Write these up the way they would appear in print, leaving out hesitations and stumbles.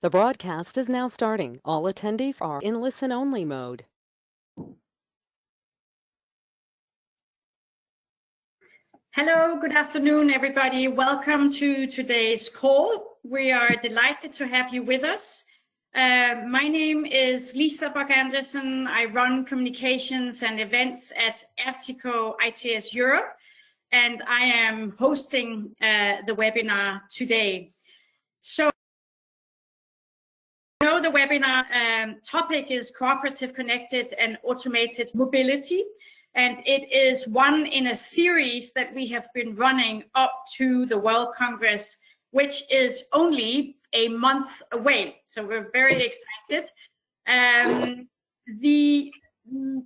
The broadcast is now starting. All attendees are in listen-only mode. Hello, good afternoon, everybody. Welcome to today's call. We are delighted to have you with us. My name is Lisa Bach-Andersen. I run communications and events at Ertico ITS Europe, and I am hosting the webinar today. So, the webinar topic is cooperative, connected, and automated mobility. And it is one in a series that we have been running up to the World Congress, which is only a month away. So we're very excited.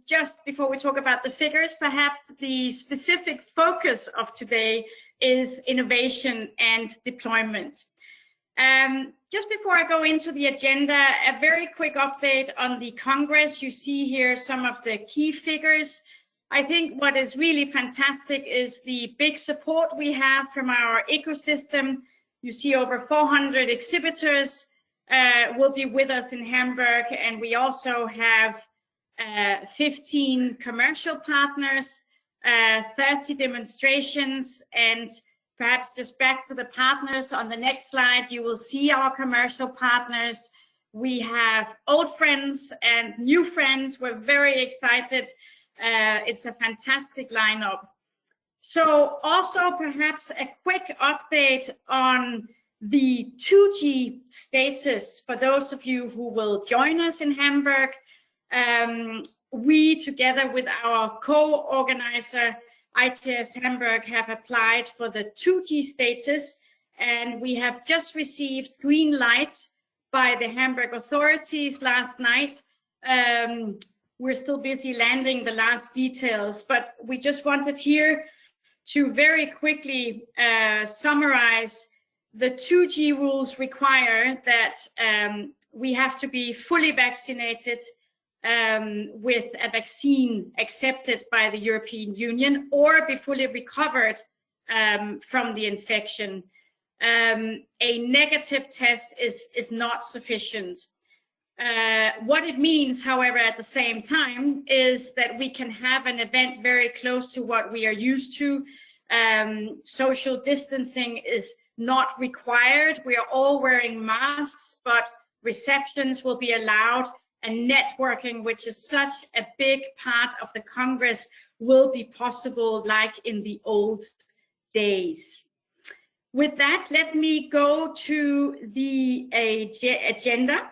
Just before we talk about the figures, perhaps the specific focus of today is innovation and deployment. Just before I go into the agenda, a very quick update on the Congress. You see here some of the key figures. I think what is really fantastic is the big support we have from our ecosystem. You see over 400 exhibitors will be with us in Hamburg, and we also have 15 commercial partners, 30 demonstrations, and perhaps just back to the partners. On the next slide, you will see our commercial partners. We have old friends and new friends. We're very excited. It's a fantastic lineup. So also perhaps a quick update on the 2G status for those of you who will join us in Hamburg. We, together with our co-organizer, ITS Hamburg, have applied for the 2G status, and we have just received green light by the Hamburg authorities last night. We're still busy landing the last details, but we just wanted here to very quickly summarize the 2G rules require that we have to be fully vaccinated with a vaccine accepted by the European Union or be fully recovered from the infection. A negative test is not sufficient. What it means, however, at the same time, is that we can have an event very close to what we are used to. Social distancing is not required. We are all wearing masks, but receptions will be allowed, and networking, which is such a big part of the Congress, will be possible like in the old days. With that, let me go to the agenda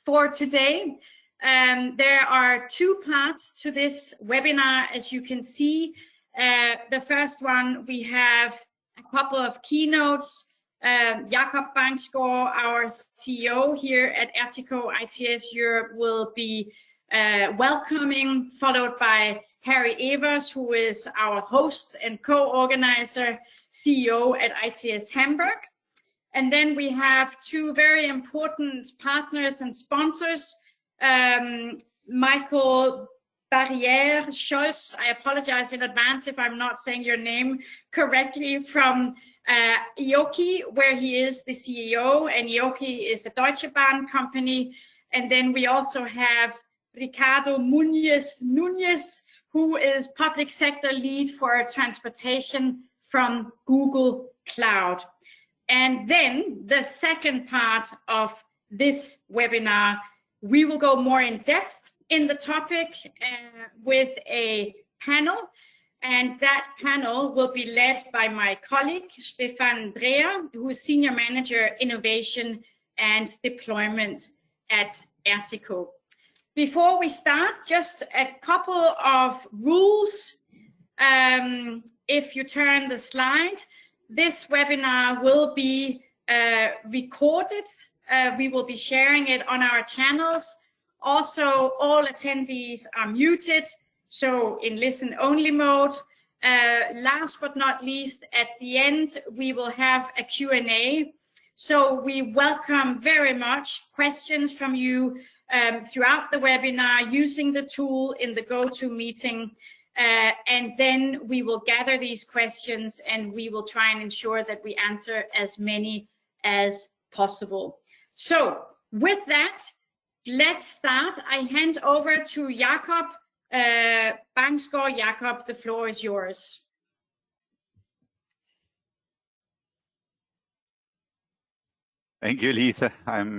for today. There are two parts to this webinar, as you can see. The first one, we have a couple of keynotes. Jakob Bangsgaard, our CEO here at Ertico ITS Europe, will be welcoming, followed by Harry Evers, who is our host and co-organizer, CEO at ITS Hamburg. And then we have two very important partners and sponsors, Michael Barrière-Scholz, I apologize in advance if I'm not saying your name correctly, from IOCI, where he is the CEO, and IOCI is a Deutsche Bahn company. And then we also have Ricardo Núñez, who is public sector lead for transportation from Google Cloud. And then the second part of this webinar, we will go more in depth in the topic with a panel. And that panel will be led by my colleague, Stefan Dreher, who is Senior Manager, Innovation and Deployment at Ertico. Before we start, just a couple of rules. If you turn the slide, this webinar will be recorded. We will be sharing it on our channels. Also, all attendees are muted, so in listen-only mode. Last but not least, at the end, we will have a Q&A. So we welcome very much questions from you throughout the webinar using the tool in the GoToMeeting. And then we will gather these questions and we will try and ensure that we answer as many as possible. So with that, let's start. I hand over to Jakob Bangsgaard. Jakob, the floor is yours. Thank you, Lisa. I'm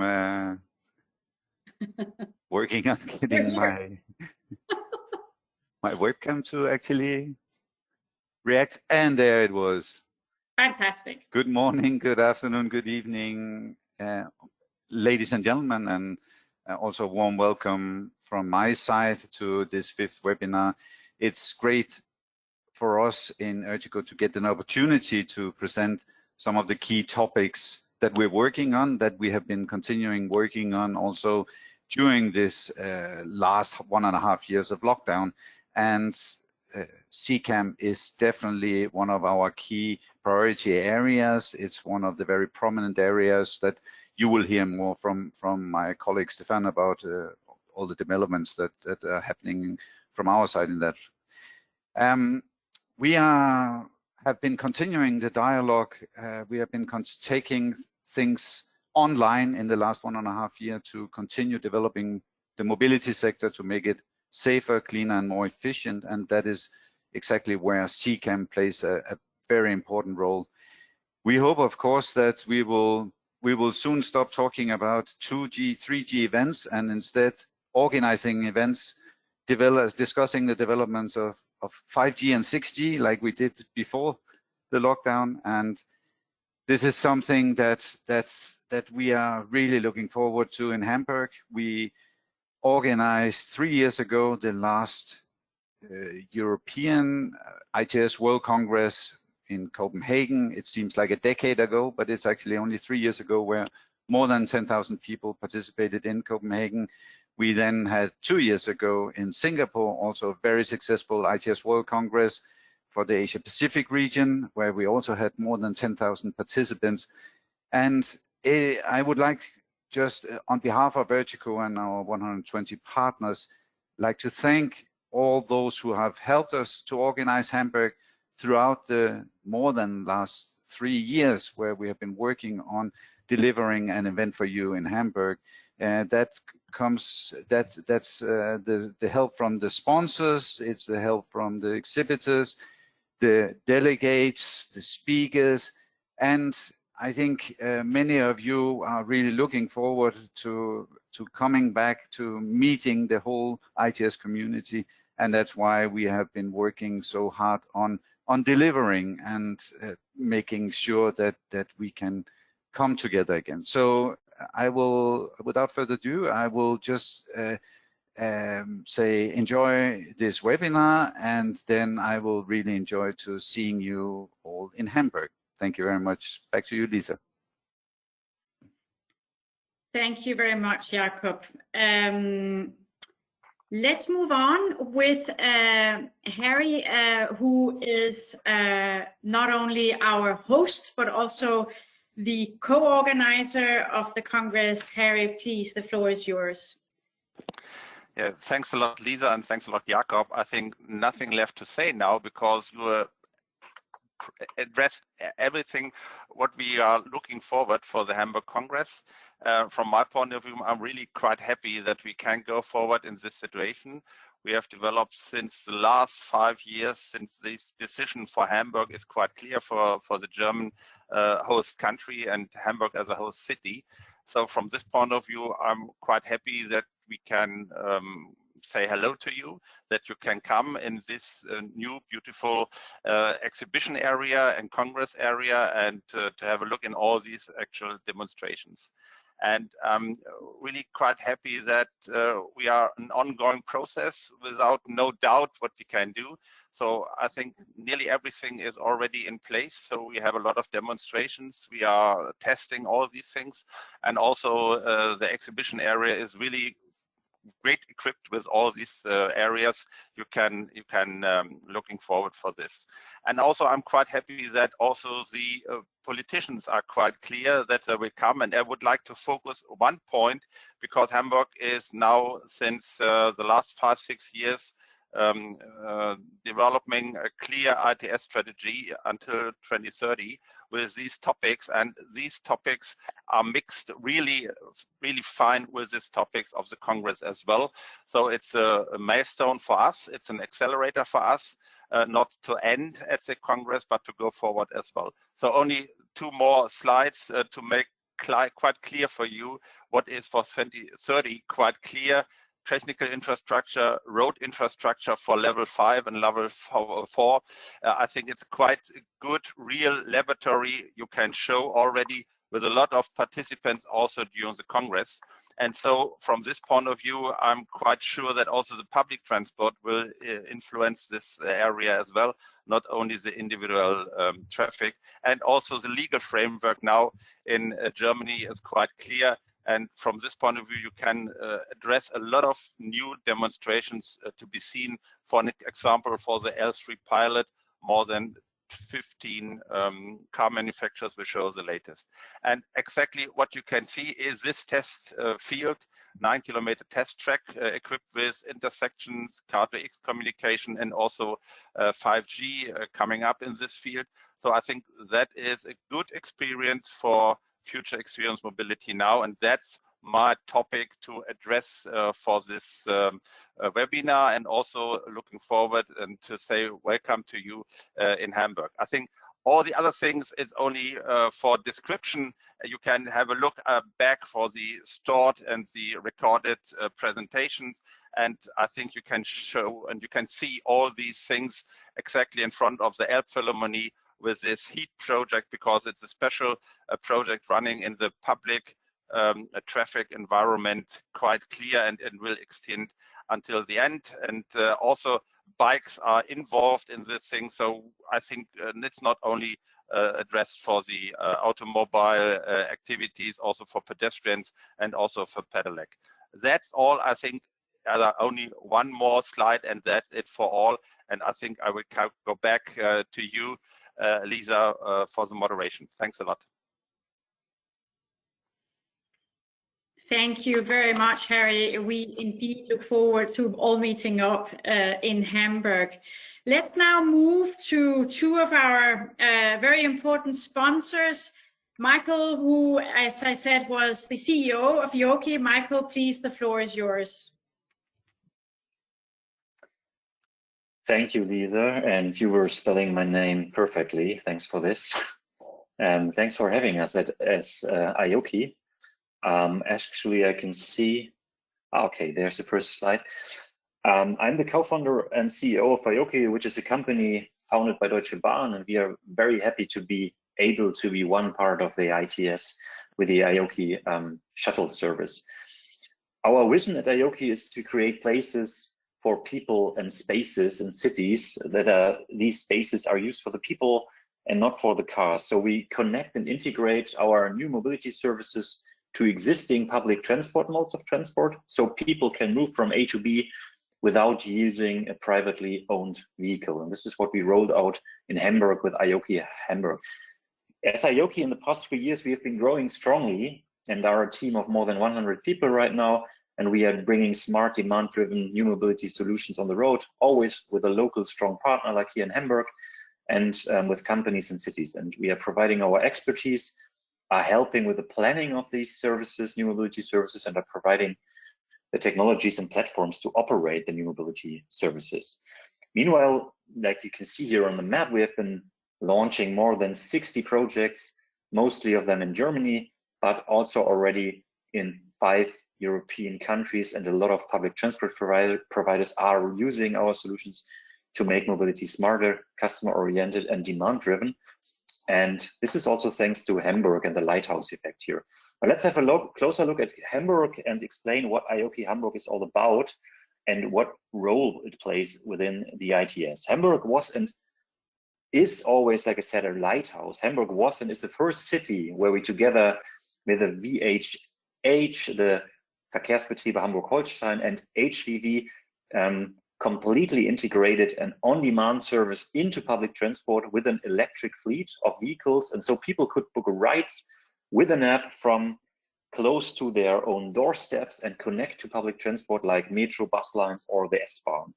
working on getting my webcam to actually react, and there it was. Fantastic. Good morning, good afternoon, good evening, ladies and gentlemen, and also a warm welcome from my side to this 5th webinar. It's great for us in Urgico to get an opportunity to present some of the key topics that we're working on, that we have been continuing working on also during this last 1.5 years of lockdown. And Ccam is definitely one of our key priority areas. It's one of the very prominent areas that you will hear more from my colleague Stefan about all the developments that are happening from our side in that. We have been continuing the dialogue. We have been taking things online in the last 1.5 years to continue developing the mobility sector to make it safer, cleaner, and more efficient. And that is exactly where Ccam plays a very important role. We hope, of course, that we will soon stop talking about 2G, 3G events and instead organizing events, discussing the developments of 5G and 6G like we did before the lockdown. And this is something that we are really looking forward to in Hamburg. We organized 3 years ago the last European ITS World Congress in Copenhagen. It seems like a decade ago, but it's actually only 3 years ago, where more than 10,000 people participated in Copenhagen. We then had 2 years ago in Singapore, also a very successful ITS World Congress for the Asia Pacific region, where we also had more than 10,000 participants. And I would like, just on behalf of Urgico and our 120 partners, like to thank all those who have helped us to organize Hamburg throughout the more than last 3 years, where we have been working on delivering an event for you in Hamburg. That's the help from the sponsors, it's the help from the exhibitors, the delegates, the speakers, and I think many of you are really looking forward to coming back to meeting the whole ITS community, and that's why we have been working so hard on delivering and making sure that we can come together again. So I will, without further ado, I will just say enjoy this webinar, and then I will really enjoy to seeing you all in Hamburg. Thank you very much. Back to you, Lisa. Thank you very much, Jakob. Let's move on with Harry, who is not only our host, but also the co-organizer of the Congress. Harry, please, the floor is yours. Yeah, thanks a lot, Lisa, and thanks a lot, Jakob. I think nothing left to say now, because you addressed everything what we are looking forward for the Hamburg Congress. From my point of view, I'm really quite happy that we can go forward in this situation. We have developed since the last 5 years, since this decision for Hamburg is quite clear for the German host country and Hamburg as a host city. So from this point of view, I'm quite happy that we can say hello to you, that you can come in this new beautiful exhibition area and congress area, and to have a look in all these actual demonstrations. And I'm really quite happy that we are an ongoing process without no doubt what we can do. So I think nearly everything is already in place. So we have a lot of demonstrations. We are testing all these things. And also the exhibition area is really great equipped with all these areas. You can looking forward for this. And also I'm quite happy that also the politicians are quite clear that they will come, and I would like to focus one point, because Hamburg is now, since the last 5-6 years, developing a clear ITS strategy until 2030 with these topics, and these topics are mixed really fine with these topics of the Congress as well. So it's a milestone for us, it's an accelerator for us, not to end at the Congress, but to go forward as well. So only 2 more slides to make quite clear for you what is for 2030 quite clear. Technical infrastructure, road infrastructure for level 5 and level 4. I think it's quite a good real laboratory you can show already with a lot of participants also during the Congress. And so from this point of view, I'm quite sure that also the public transport will influence this area as well, not only the individual traffic. And also the legal framework now in Germany is quite clear. And from this point of view, you can address a lot of new demonstrations to be seen. For an example, for the L3 pilot, more than 15 car manufacturers will show the latest. And exactly what you can see is this test field, 9-kilometer test track equipped with intersections, Car2X communication, and also 5G coming up in this field. So I think that is a good experience for future experience mobility now, and that's my topic to address for this webinar, and also looking forward and to say welcome to you in Hamburg. I think all the other things is only for description. You can have a look back for the stored and the recorded presentations, and I think you can show and you can see all these things exactly in front of the Elbphilharmonie with this HEAT project, because it's a special project running in the public traffic environment, quite clear, and will extend until the end. And also bikes are involved in this thing. So I think it's not only addressed for the automobile activities, also for pedestrians and also for pedelec. That's all, I think. Only 1 more slide, and that's it for all. And I think I will go back to you, Lisa, for the moderation. Thanks a lot. Thank you very much, Harry. We indeed look forward to all meeting up in Hamburg. Let's now move to 2 of our very important sponsors. Michael, who, as I said, was the CEO of IOCI. Michael, please, the floor is yours. Thank you, Lisa, and you were spelling my name perfectly. Thanks for this. Thanks for having us as IOCI. Actually, I can see, okay, there's the first slide. I'm the co-founder and CEO of IOCI, which is a company founded by Deutsche Bahn, and we are very happy to be able to be one part of the ITS with the IOCI shuttle service. Our vision at IOCI is to create places for people and spaces in cities that these spaces are used for the people and not for the cars. So we connect and integrate our new mobility services to existing public transport modes of transport, so people can move from A to B without using a privately owned vehicle. And this is what we rolled out in Hamburg with IOCI Hamburg. As IOCI in the past 3 years, we have been growing strongly and are a team of more than 100 people right now. And we are bringing smart, demand-driven new mobility solutions on the road, always with a local strong partner like here in Hamburg, and with companies and cities. And we are providing our expertise, are helping with the planning of these services, new mobility services, and are providing the technologies and platforms to operate the new mobility services. Meanwhile, like you can see here on the map, we have been launching more than 60 projects, mostly of them in Germany, but also already in 5 European countries, and a lot of public transport providers are using our solutions to make mobility smarter, customer-oriented, and demand-driven. And this is also thanks to Hamburg and the lighthouse effect here. But let's have a closer look at Hamburg and explain what IOCI Hamburg is all about and what role it plays within the ITS. Hamburg was and is always, like I said, a lighthouse. Hamburg was and is the first city where we, together with the VHH, the Verkehrsbetriebe Hamburg-Holstein, and HVV, completely integrated an on-demand service into public transport with an electric fleet of vehicles. And so people could book rides with an app from close to their own doorsteps and connect to public transport like metro, bus lines, or the S-Bahn.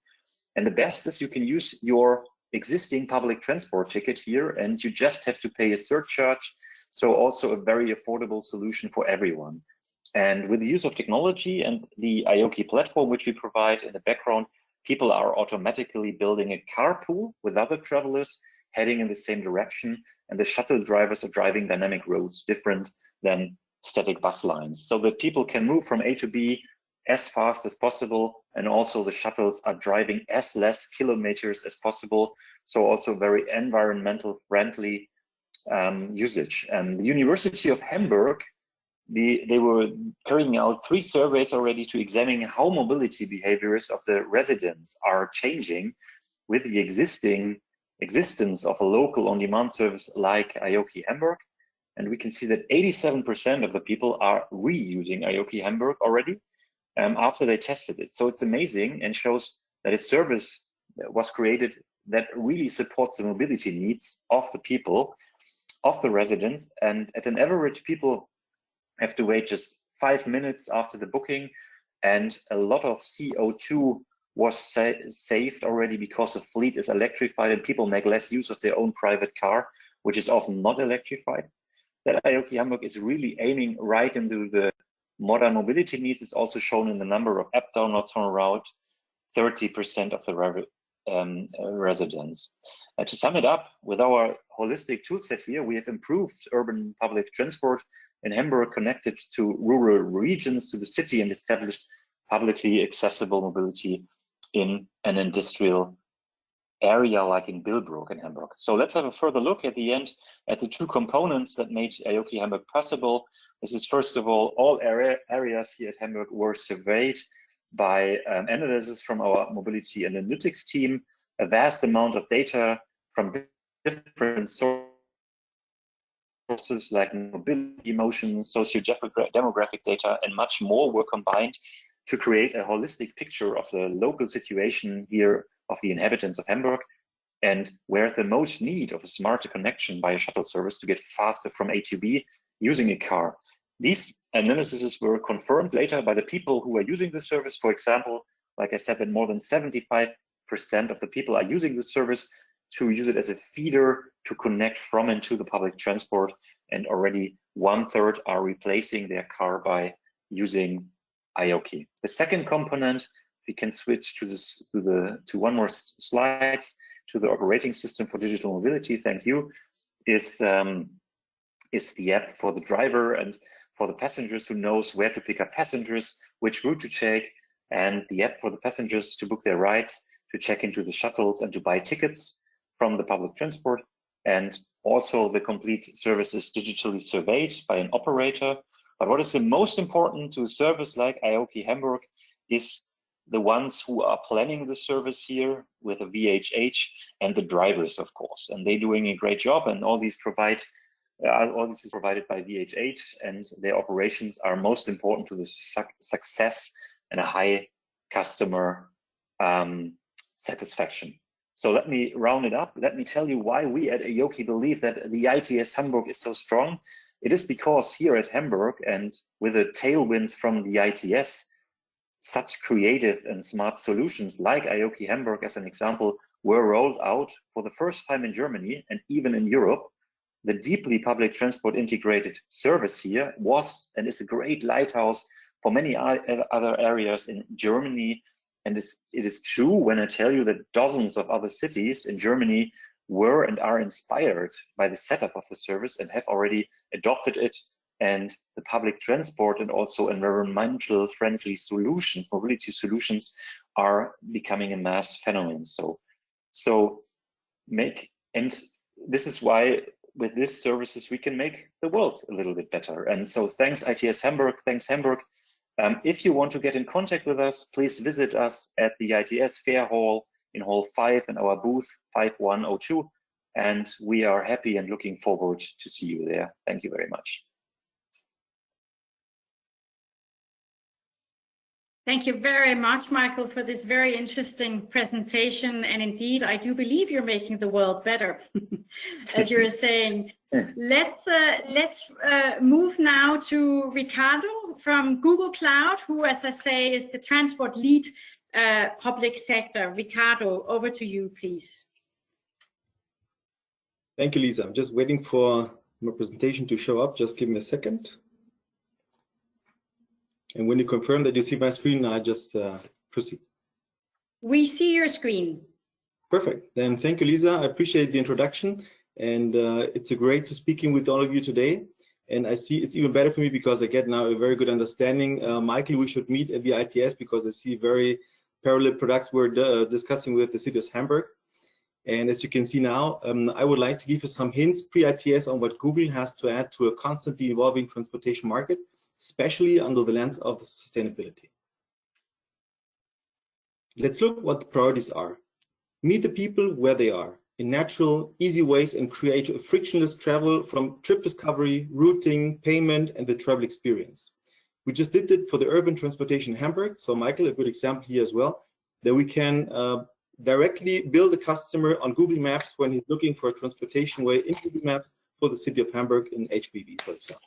And the best is you can use your existing public transport ticket here, and you just have to pay a surcharge. So also a very affordable solution for everyone. And with the use of technology and the IOKI platform, which we provide in the background, people are automatically building a carpool with other travelers heading in the same direction, and the shuttle drivers are driving dynamic routes different than static bus lines, so that people can move from A to B as fast as possible, and also the shuttles are driving as less kilometers as possible, so also very environmental friendly usage. And the University of Hamburg, they were carrying out 3 surveys already to examine how mobility behaviors of the residents are changing with the existence of a local on-demand service like IOKI Hamburg. And we can see that 87% of the people are reusing IOKI Hamburg already after they tested it. So it's amazing, and shows that a service was created that really supports the mobility needs of the people, of the residents. And at an average, people have to wait just 5 minutes after the booking, and a lot of CO2 was saved already because the fleet is electrified and people make less use of their own private car, which is often not electrified. That IOKI Hamburg is really aiming right into the modern mobility needs is also shown in the number of app downloads on a route, 30% of the residents. To sum it up, with our holistic toolset here, we have improved urban public transport in Hamburg, connected to rural regions, to the city, and established publicly accessible mobility in an industrial area like in Billbrook in Hamburg. So let's have a further look at the end at the 2 components that made IOKI Hamburg possible. This is, first of all areas here at Hamburg were surveyed by analysis from our mobility analytics team, a vast amount of data from different sources like mobility, emotions, socio-demographic data, and much more were combined to create a holistic picture of the local situation here of the inhabitants of Hamburg, and where's the most need of a smarter connection by a shuttle service to get faster from A to B using a car. These analyses were confirmed later by the people who are using the service. For example, like I said, that more than 75% of the people are using the service to use it as a feeder to connect from and to the public transport, and already 1/3 are replacing their car by using IOKI. The second component, we can switch to one more slide, to the operating system for digital mobility. Thank you. Is the app for the driver and for the passengers who knows where to pick up passengers, which route to take, and the app for the passengers to book their rides, to check into the shuttles, and to buy tickets from the public transport. And also the complete service is digitally surveyed by an operator. But what is the most important to a service like IOKI Hamburg is the ones who are planning the service here with a VHH, and the drivers, of course. And they're doing a great job, and all this is provided by VHH, and their operations are most important to the success and a high customer satisfaction. So let me round it up. Let me tell you why we at IOKI believe that the ITS Hamburg is so strong. It is because here at Hamburg, and with the tailwinds from the ITS, such creative and smart solutions like IOKI Hamburg, as an example, were rolled out for the first time in Germany and even in Europe. The deeply public transport integrated service here was and is a great lighthouse for many other areas in Germany. And it is true when I tell you that dozens of other cities in Germany were and are inspired by the setup of the service and have already adopted it. And the public transport and also environmental friendly solutions, mobility solutions, are becoming a mass phenomenon. This is why with these services we can make the world a little bit better. And so thanks ITS Hamburg, thanks Hamburg. If you want to get in contact with us, please visit us at the ITS Fair Hall in Hall 5 in our booth 5102. And we are happy and looking forward to see you there. Thank you very much. Thank you very much, Michael, for this very interesting presentation. And indeed, I do believe you're making the world better, as you're saying. Let's move now to Ricardo from Google Cloud, who, as I say, is the transport lead public sector. Ricardo, over to you, please. Thank you, Lisa. I'm just waiting for my presentation to show up. Just give me a second. And when you confirm that you see my screen, I just proceed. We see your screen. Perfect. Then thank you, Lisa. I appreciate the introduction. And it's great to speaking with all of you today. And I see it's even better for me because I get now a very good understanding. Michael, we should meet at the ITS because I see very parallel products we're discussing with the city of Hamburg. And as you can see now, I would like to give you some hints pre-ITS on what Google has to add to a constantly evolving transportation market, especially under the lens of sustainability. Let's look what the priorities are. Meet the people where they are in natural, easy ways and create a frictionless travel from trip discovery, routing, payment, and the travel experience. We just did it for the urban transportation in Hamburg. So Michael, a good example here as well, that we can directly build a customer on Google Maps when he's looking for a transportation way in Google Maps for the city of Hamburg in HBV, for example.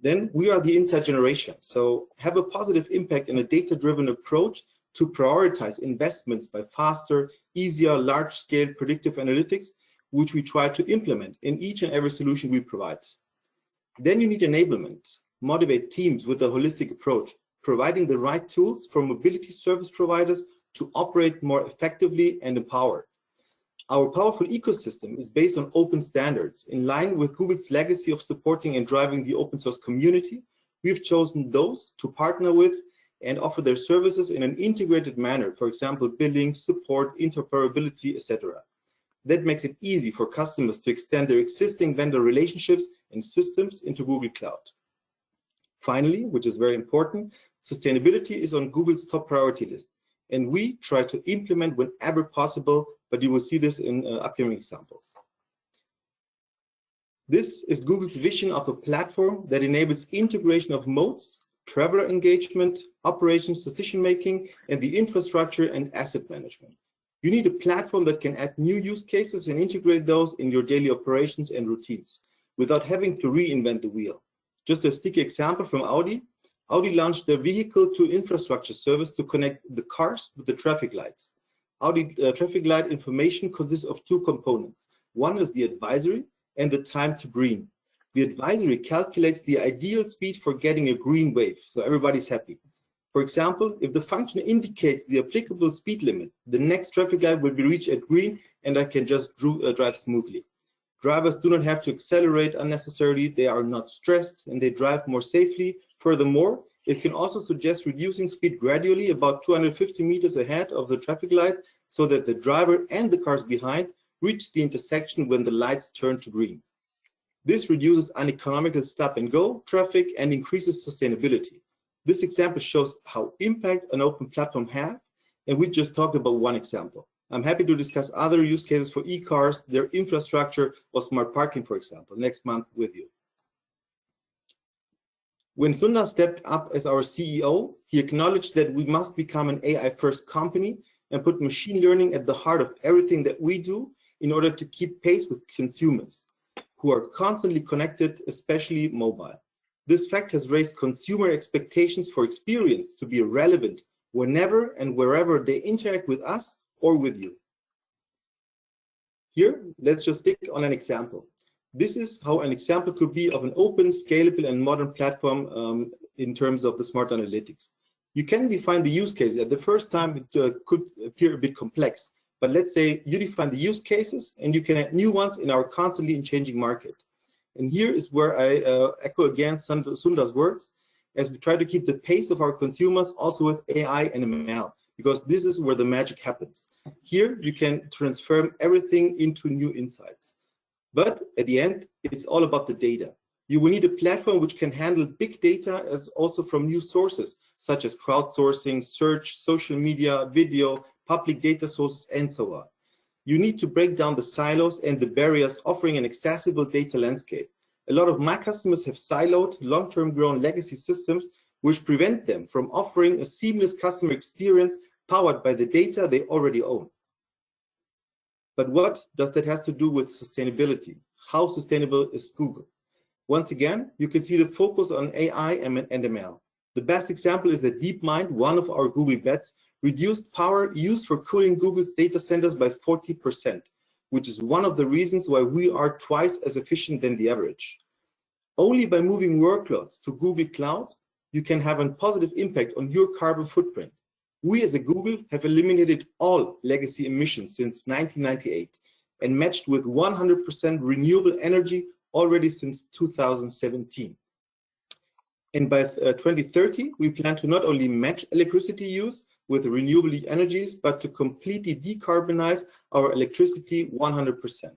Then we are the insight generation. So have a positive impact in a data-driven approach to prioritize investments by faster, easier, large-scale predictive analytics, which we try to implement in each and every solution we provide. Then you need enablement. Motivate teams with a holistic approach, providing the right tools for mobility service providers to operate more effectively and empowered. Our powerful ecosystem is based on open standards. In line with Google's legacy of supporting and driving the open source community, we've chosen those to partner with and offer their services in an integrated manner, for example, billing, support, interoperability, etc. That makes it easy for customers to extend their existing vendor relationships and systems into Google Cloud. Finally, which is very important, sustainability is on Google's top priority list, and we try to implement whenever possible, but you will see this in upcoming examples. This is Google's vision of a platform that enables integration of modes, traveler engagement, operations, decision-making, and the infrastructure and asset management. You need a platform that can add new use cases and integrate those in your daily operations and routines without having to reinvent the wheel. Just a sticky example from Audi. Audi launched their vehicle-to-infrastructure service to connect the cars with the traffic lights. Audi traffic light information consists of two components. One is the advisory and the time to green. The advisory calculates the ideal speed for getting a green wave, so everybody's happy. For example, if the function indicates the applicable speed limit, the next traffic light will be reached at green and I can just drive smoothly. Drivers do not have to accelerate unnecessarily, they are not stressed, and they drive more safely. Furthermore, it can also suggest reducing speed gradually about 250 meters ahead of the traffic light so that the driver and the cars behind reach the intersection when the lights turn to green. This reduces uneconomical stop-and-go traffic and increases sustainability. This example shows how impact an open platform has, and we just talked about one example. I'm happy to discuss other use cases for e-cars, their infrastructure, or smart parking, for example, next month with you. When Sundar stepped up as our CEO, he acknowledged that we must become an AI-first company and put machine learning at the heart of everything that we do in order to keep pace with consumers, who are constantly connected, especially mobile. This fact has raised consumer expectations for experience to be relevant whenever and wherever they interact with us or with you. Here, let's just stick on an example. This is how an example could be of an open, scalable, and modern platform in terms of the smart analytics. You can define the use case. At the first time, it could appear a bit complex. But let's say you define the use cases and you can add new ones in our constantly changing market. And here is where I echo again Sundar's words, as we try to keep the pace of our consumers also with AI and ML, because this is where the magic happens. Here you can transform everything into new insights. But at the end, it's all about the data. You will need a platform which can handle big data as also from new sources, such as crowdsourcing, search, social media, video, public data sources, and so on. You need to break down the silos and the barriers, offering an accessible data landscape. A lot of my customers have siloed, long-term grown legacy systems, which prevent them from offering a seamless customer experience powered by the data they already own. But what does that have to do with sustainability? How sustainable is Google? Once again, you can see the focus on AI and ML. The best example is that DeepMind, one of our Google bets, reduced power used for cooling Google's data centers by 40%, which is one of the reasons why we are twice as efficient than the average. Only by moving workloads to Google Cloud, you can have a positive impact on your carbon footprint. We as a Google have eliminated all legacy emissions since 1998 and matched with 100% renewable energy already since 2017. And by 2030, we plan to not only match electricity use with renewable energies, but to completely decarbonize our electricity 100%.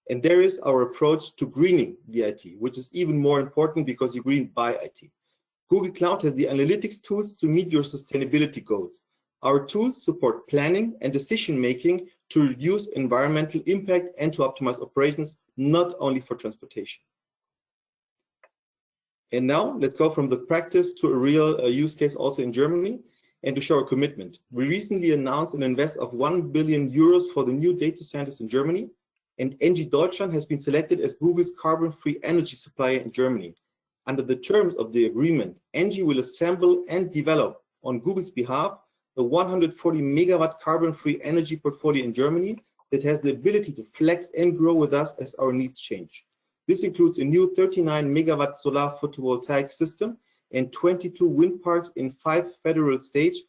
And there is our approach to greening the IT, which is even more important because you green by IT. Google Cloud has the analytics tools to meet your sustainability goals. Our tools support planning and decision-making to reduce environmental impact and to optimize operations, not only for transportation. And now let's go from the practice to a real use case also in Germany and to show our commitment. We recently announced an invest of 1 billion euros for the new data centers in Germany, and ENGIE Deutschland has been selected as Google's carbon-free energy supplier in Germany. Under the terms of the agreement, ENGIE will assemble and develop on Google's behalf a 140 megawatt carbon-free energy portfolio in Germany that has the ability to flex and grow with us as our needs change. This includes a new 39 megawatt solar photovoltaic system and 22 wind parks in 5 federal states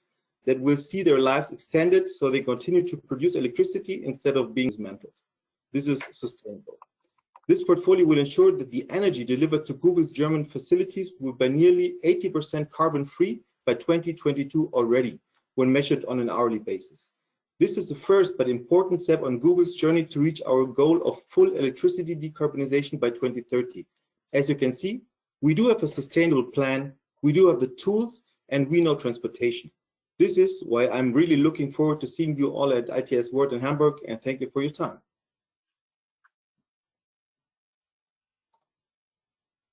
that will see their lives extended so they continue to produce electricity instead of being dismantled. This is sustainable. This portfolio will ensure that the energy delivered to Google's German facilities will be nearly 80% carbon-free by 2022 already, when measured on an hourly basis. This is the first but important step on Google's journey to reach our goal of full electricity decarbonization by 2030. As you can see, we do have a sustainable plan, we do have the tools, and we know transportation. This is why I'm really looking forward to seeing you all at ITS World in Hamburg, and thank you for your time.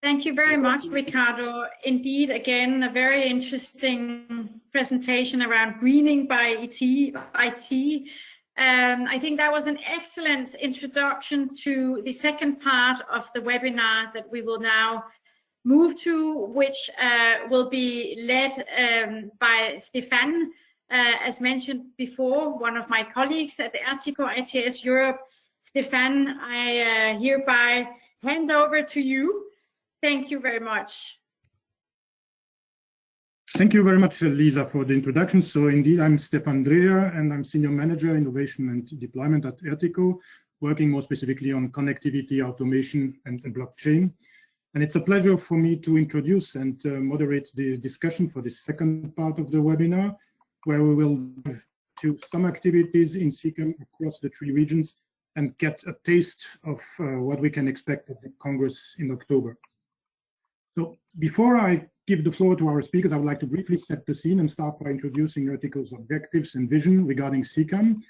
Thank you very much, Ricardo. Indeed, again, a very interesting presentation around greening by IT. I think that was an excellent introduction to the second part of the webinar that we will now move to, which will be led by Stefan, as mentioned before, one of my colleagues at the Artico ITS Europe. Stefan, I hereby hand over to you. Thank you very much. Thank you very much, Lisa, for the introduction. So indeed, I'm Stefan Dreher, and I'm Senior Manager, Innovation and Deployment at Ertico, working more specifically on connectivity, automation, and blockchain. And it's a pleasure for me to introduce and moderate the discussion for the second part of the webinar, where we will do some activities in Ccam across the 3 regions and get a taste of what we can expect at the Congress in October. So before I give the floor to our speakers, I would like to briefly set the scene and start by introducing Ertico's objectives and vision regarding Ccam.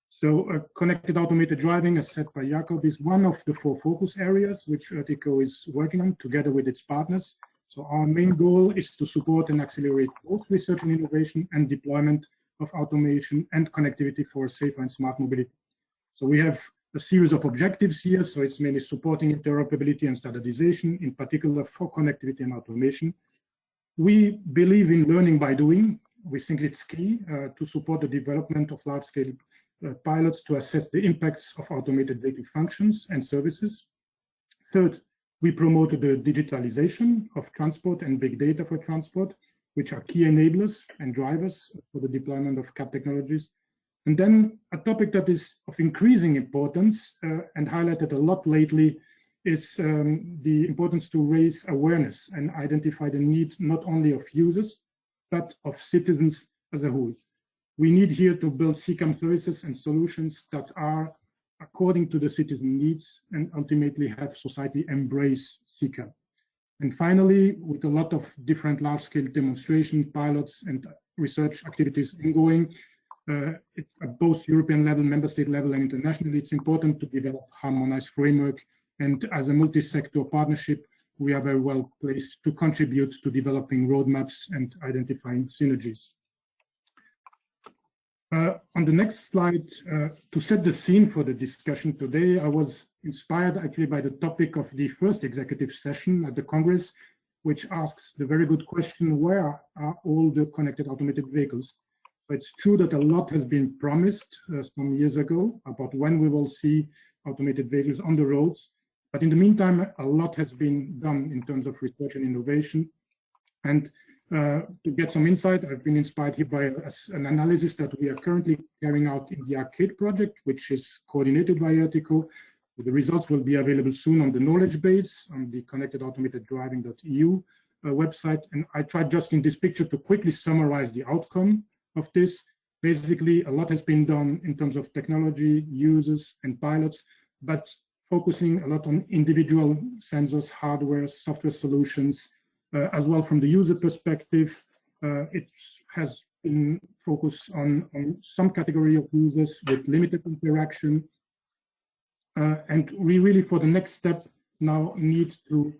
So connected automated driving, as said by Jakob, is one of the 4 focus areas which Ertico is working on together with its partners. So our main goal is to support and accelerate both research and innovation and deployment of automation and connectivity for safer and smart mobility. So we have a series of objectives here. So it's mainly supporting interoperability and standardization, in particular for connectivity and automation. We believe in learning by doing. We think it's key to support the development of large-scale pilots to assess the impacts of automated vehicle functions and services. Third, we promote the digitalization of transport and big data for transport, which are key enablers and drivers for the deployment of CAD technologies. And then a topic that is of increasing importance and highlighted a lot lately is the importance to raise awareness and identify the needs not only of users, but of citizens as a whole. We need here to build Ccam services and solutions that are according to the citizen needs and ultimately have society embrace Ccam. And finally, with a lot of different large-scale demonstration, pilots, and research activities ongoing, at both European level, member state level, and internationally, it's important to develop harmonized framework. And as a multi-sector partnership, we are very well placed to contribute to developing roadmaps and identifying synergies. On the next slide, to set the scene for the discussion today, I was inspired actually by the topic of the first executive session at the Congress, which asks the very good question, where are all the connected automated vehicles? So it's true that a lot has been promised some years ago about when we will see automated vehicles on the roads. But in the meantime, a lot has been done in terms of research and innovation. And to get some insight, I've been inspired here by an analysis that we are currently carrying out in the Arcade project, which is coordinated by Ertico. The results will be available soon on the knowledge base on the connectedautomatedDriving.eu website. And I tried just in this picture to quickly summarize the outcome of this. Basically, a lot has been done in terms of technology, users, and pilots, but focusing a lot on individual sensors, hardware, software solutions, as well from the user perspective. It has been focused on some category of users with limited interaction. And we really, for the next step, now need to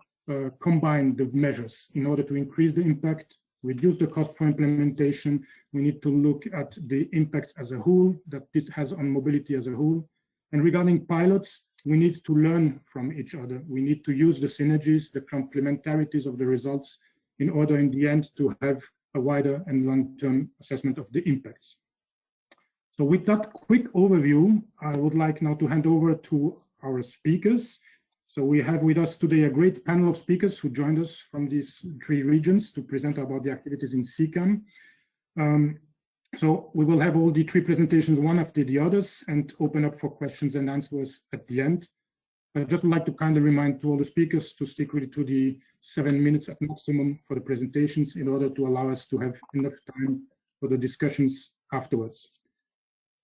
combine the measures in order to increase the impact, reduce the cost for implementation. We need to look at the impact as a whole that it has on mobility as a whole. And regarding pilots, we need to learn from each other. We need to use the synergies, the complementarities of the results in order in the end to have a wider and long-term assessment of the impacts. So with that quick overview, I would like now to hand over to our speakers. So we have with us today a great panel of speakers who joined us from these 3 regions to present about the activities in Ccam. So we will have all the 3 presentations one after the others and open up for questions and answers at the end. I just would like to kindly remind to all the speakers to stick really to the 7 minutes at maximum for the presentations in order to allow us to have enough time for the discussions afterwards.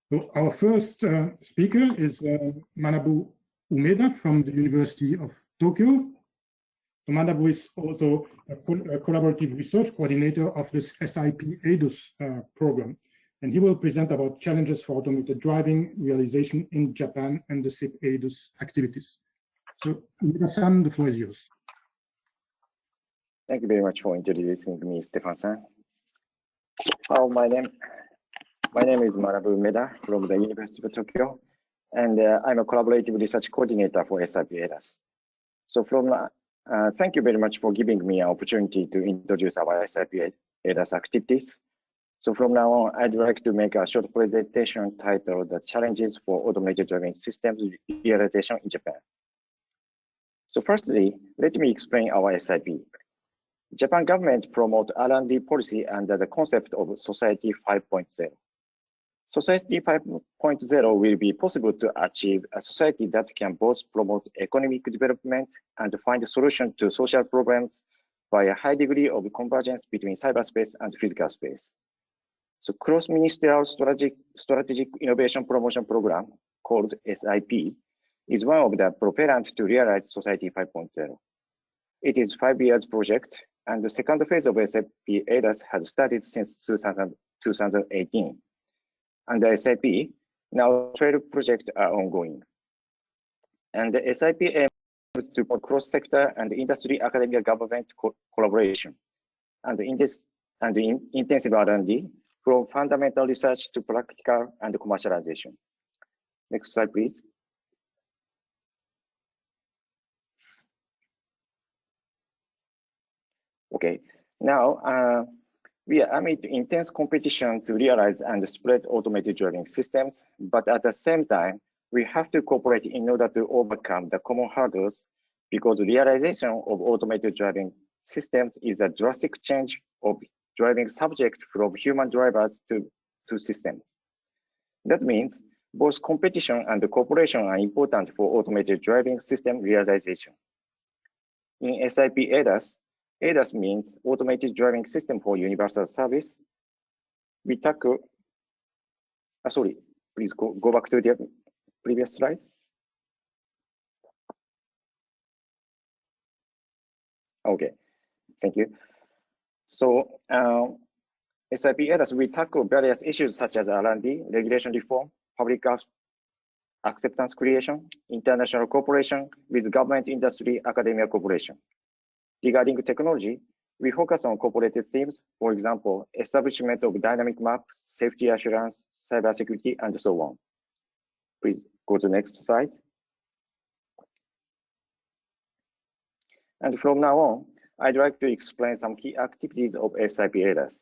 So our first speaker is Manabu Umeda from the University of Tokyo. So Manabu is also a collaborative research coordinator of this SIP ADUS program, and he will present about challenges for automated driving realization in Japan and the SIP ADUS activities. So Umeda-san, the floor is yours. Thank you very much for introducing me, Stefan-san. My name is Manabu Umeda from the University of Tokyo, and I'm a collaborative research coordinator for SIP ADUS. So thank you very much for giving me an opportunity to introduce our SIP ADUS activities. So from now on, I'd like to make a short presentation titled "The Challenges for Automated Driving Systems Realization in Japan." So firstly, let me explain our SIP. Japan government promotes R&D policy under the concept of Society 5.0. Society 5.0 will be possible to achieve a society that can both promote economic development and find a solution to social problems by a high degree of convergence between cyberspace and physical space. So cross-ministerial strategic innovation promotion program called SIP is one of the propellants to realize Society 5.0. It is a 5 years project, and the second phase of SIP ADUS has started since 2018. Under SIP, now 12 projects are ongoing. And the SIP aims to promote cross-sector and industry academia government collaboration and intensive R&D from fundamental research to practical and commercialization. Next slide, please. Okay, now we are amid intense competition to realize and spread automated driving systems, but at the same time, we have to cooperate in order to overcome the common hurdles because realization of automated driving systems is a drastic change of driving subject from human drivers to systems. That means both competition and cooperation are important for automated driving system realization. In SIP ADUS, ADUS means Automated Driving System for Universal Service. We tackle, sorry, please go back to the previous slide. Okay, thank you. So SIP ADUS, we tackle various issues such as R&D, regulation reform, public acceptance creation, international cooperation with government, industry, academia cooperation. Regarding technology, we focus on cooperative themes, for example, establishment of dynamic map, safety assurance, cybersecurity, and so on. Please go to the next slide. And from now on, I'd like to explain some key activities of SIP ADUS.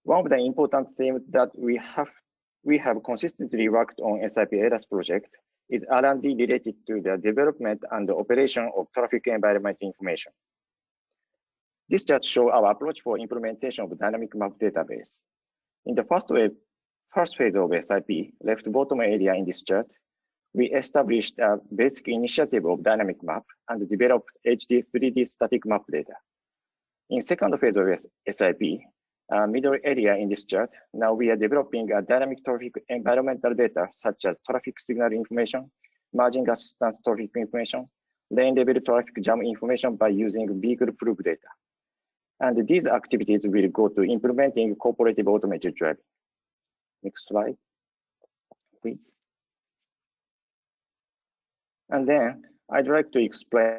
One of the important themes that we have consistently worked on SAP ADAS project is R&D related to the development and the operation of traffic environment information. This chart shows our approach for implementation of dynamic map database. In the first phase of SAP, left bottom area in this chart, we established a basic initiative of dynamic map and developed HD 3D static map data. In second phase of SAP, middle area in this chart, now we are developing a dynamic traffic environmental data such as traffic signal information, merging assistance traffic information, lane level traffic jam information by using vehicle proof data. And these activities will go to implementing cooperative automated driving. Next slide, please. And then I'd like to explain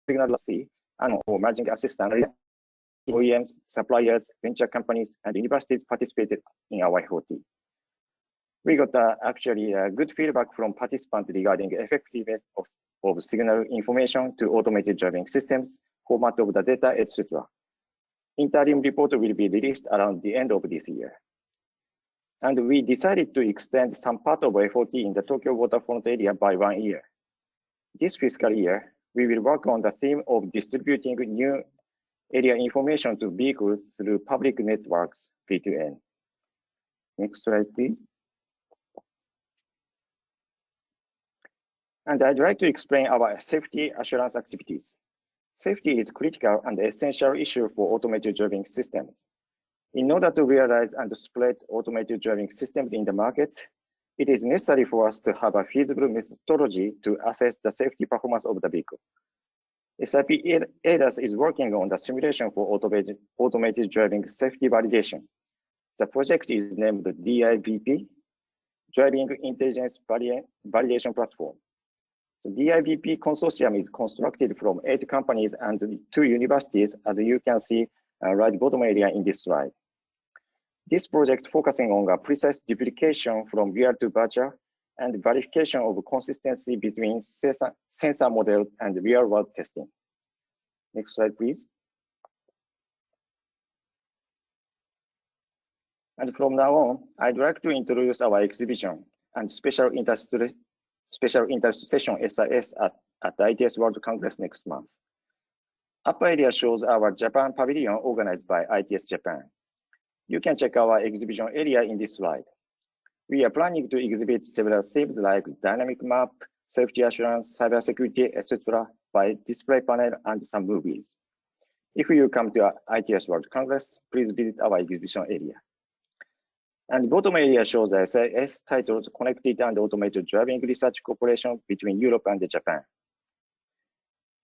signal C and or merging assistance. OEMs, suppliers, venture companies, and universities participated in our FOT. We got actually good feedback from participants regarding effectiveness of signal information to automated driving systems, format of the data, etc. Interim report will be released around the end of this year. And we decided to extend some part of FOT in the Tokyo waterfront area by 1 year. This fiscal year, we will work on the theme of distributing new area information to vehicles through public networks, P2N. Next slide, please. And I'd like to explain our safety assurance activities. Safety is critical and essential issue for automated driving systems. In order to realize and spread automated driving systems in the market, it is necessary for us to have a feasible methodology to assess the safety performance of the vehicle. SAP ADAS is working on the simulation for automated driving safety validation. The project is named DIVP, Driving Intelligence Validation Platform. The DIVP consortium is constructed from 8 companies and 2 universities, as you can see right bottom area in this slide. This project focusing on a precise duplication from real to virtual and verification of consistency between sensor model and real-world testing. Next slide, please. And from now on, I'd like to introduce our exhibition and special interest session SIS at the ITS World Congress next month. Upper area shows our Japan pavilion organized by ITS Japan. You can check our exhibition area in this slide. We are planning to exhibit several themes like dynamic map, safety assurance, cybersecurity, etc. by display panel and some movies. If you come to ITS World Congress, please visit our exhibition area. And bottom area shows the SIS titled Connected and Automated Driving Research Cooperation between Europe and Japan.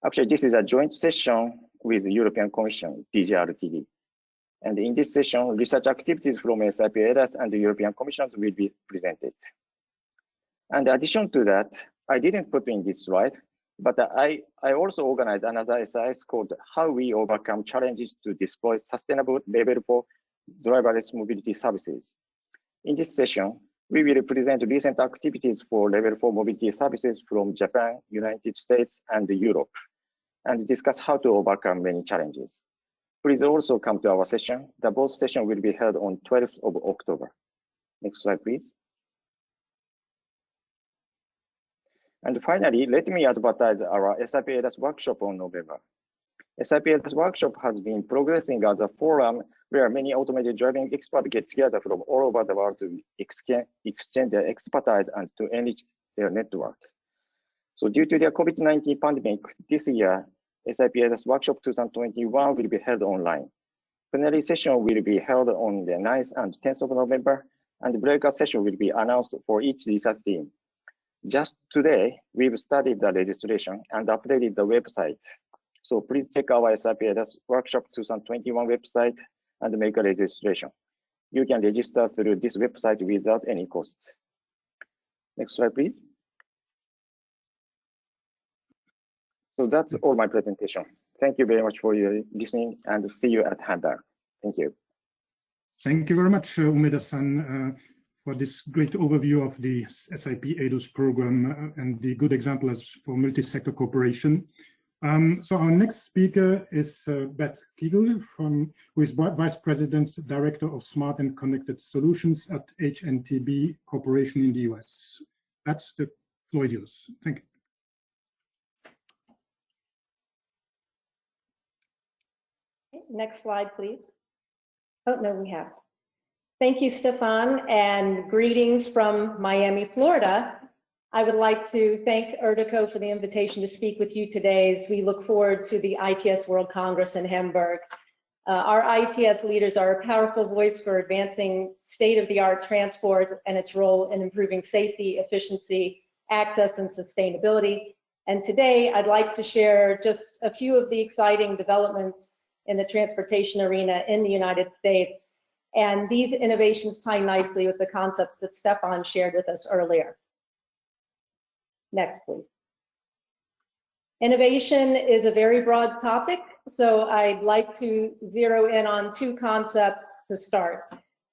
Actually, this is a joint session with the European Commission, DGRTD. And in this session, research activities from SAP ADAS and the European Commission will be presented. And in addition to that, I didn't put in this slide, but I also organized another SIS called How We Overcome Challenges to Deploy Sustainable Level 4 Driverless Mobility Services. In this session, we will present recent activities for Level 4 mobility services from Japan, United States, and Europe, and discuss how to overcome many challenges. Please also come to our session. The both session will be held on 12th of October. Next slide, please. And finally, let me advertise our SAP ADAS workshop on November. SAP ADAS workshop has been progressing as a forum where many automated driving experts get together from all over the world to exchange their expertise and to enrich their network. So due to the COVID-19 pandemic, this year, SAP ADAS Workshop 2021 will be held online. Plenary session will be held on the 9th and 10th of November, and the breakout session will be announced for each research theme. Just today, we've started the registration and updated the website. So please check our SAP ADAS Workshop 2021 website and make a registration. You can register through this website without any cost. Next slide, please. So that's all my presentation. Thank you very much for your listening, and see you at Hamburg. Thank you. Thank you very much, Umeda-san, for this great overview of the SAP ADOS program and the good examples for multi-sector cooperation. So our next speaker is Beth Keagle, who is Vice President, Director of Smart and Connected Solutions at HNTB Corporation in the US. That's the floor is yours. Thank you. Next slide, please. Oh, no, we have. Thank you, Stefan, and greetings from Miami, Florida. I would like to thank Ertico for the invitation to speak with you today as we look forward to the ITS World Congress in Hamburg. Our ITS leaders are a powerful voice for advancing state-of-the-art transport and its role in improving safety, efficiency, access, and sustainability. And today, I'd like to share just a few of the exciting developments in the transportation arena in the United States. And these innovations tie nicely with the concepts that Stefan shared with us earlier. Next, please. Innovation is a very broad topic, so I'd like to zero in on two concepts to start.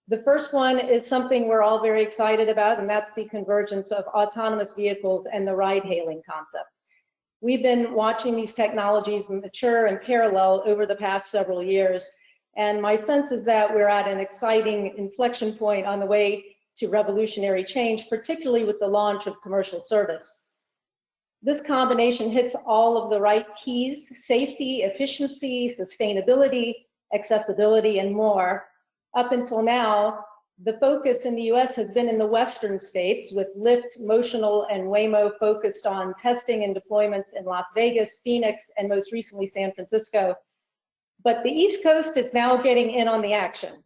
The first one is something we're all very excited about, and that's the convergence of autonomous vehicles and the ride-hailing concept. We've been watching these technologies mature in parallel over the past several years, and my sense is that we're at an exciting inflection point on the way to revolutionary change, particularly with the launch of commercial service. This combination hits all of the right keys: safety, efficiency, sustainability, accessibility, and more. Up until now, the focus in the US has been in the Western states, with Lyft, Motional, and Waymo focused on testing and deployments in Las Vegas, Phoenix, and most recently San Francisco. But the East Coast is now getting in on the action.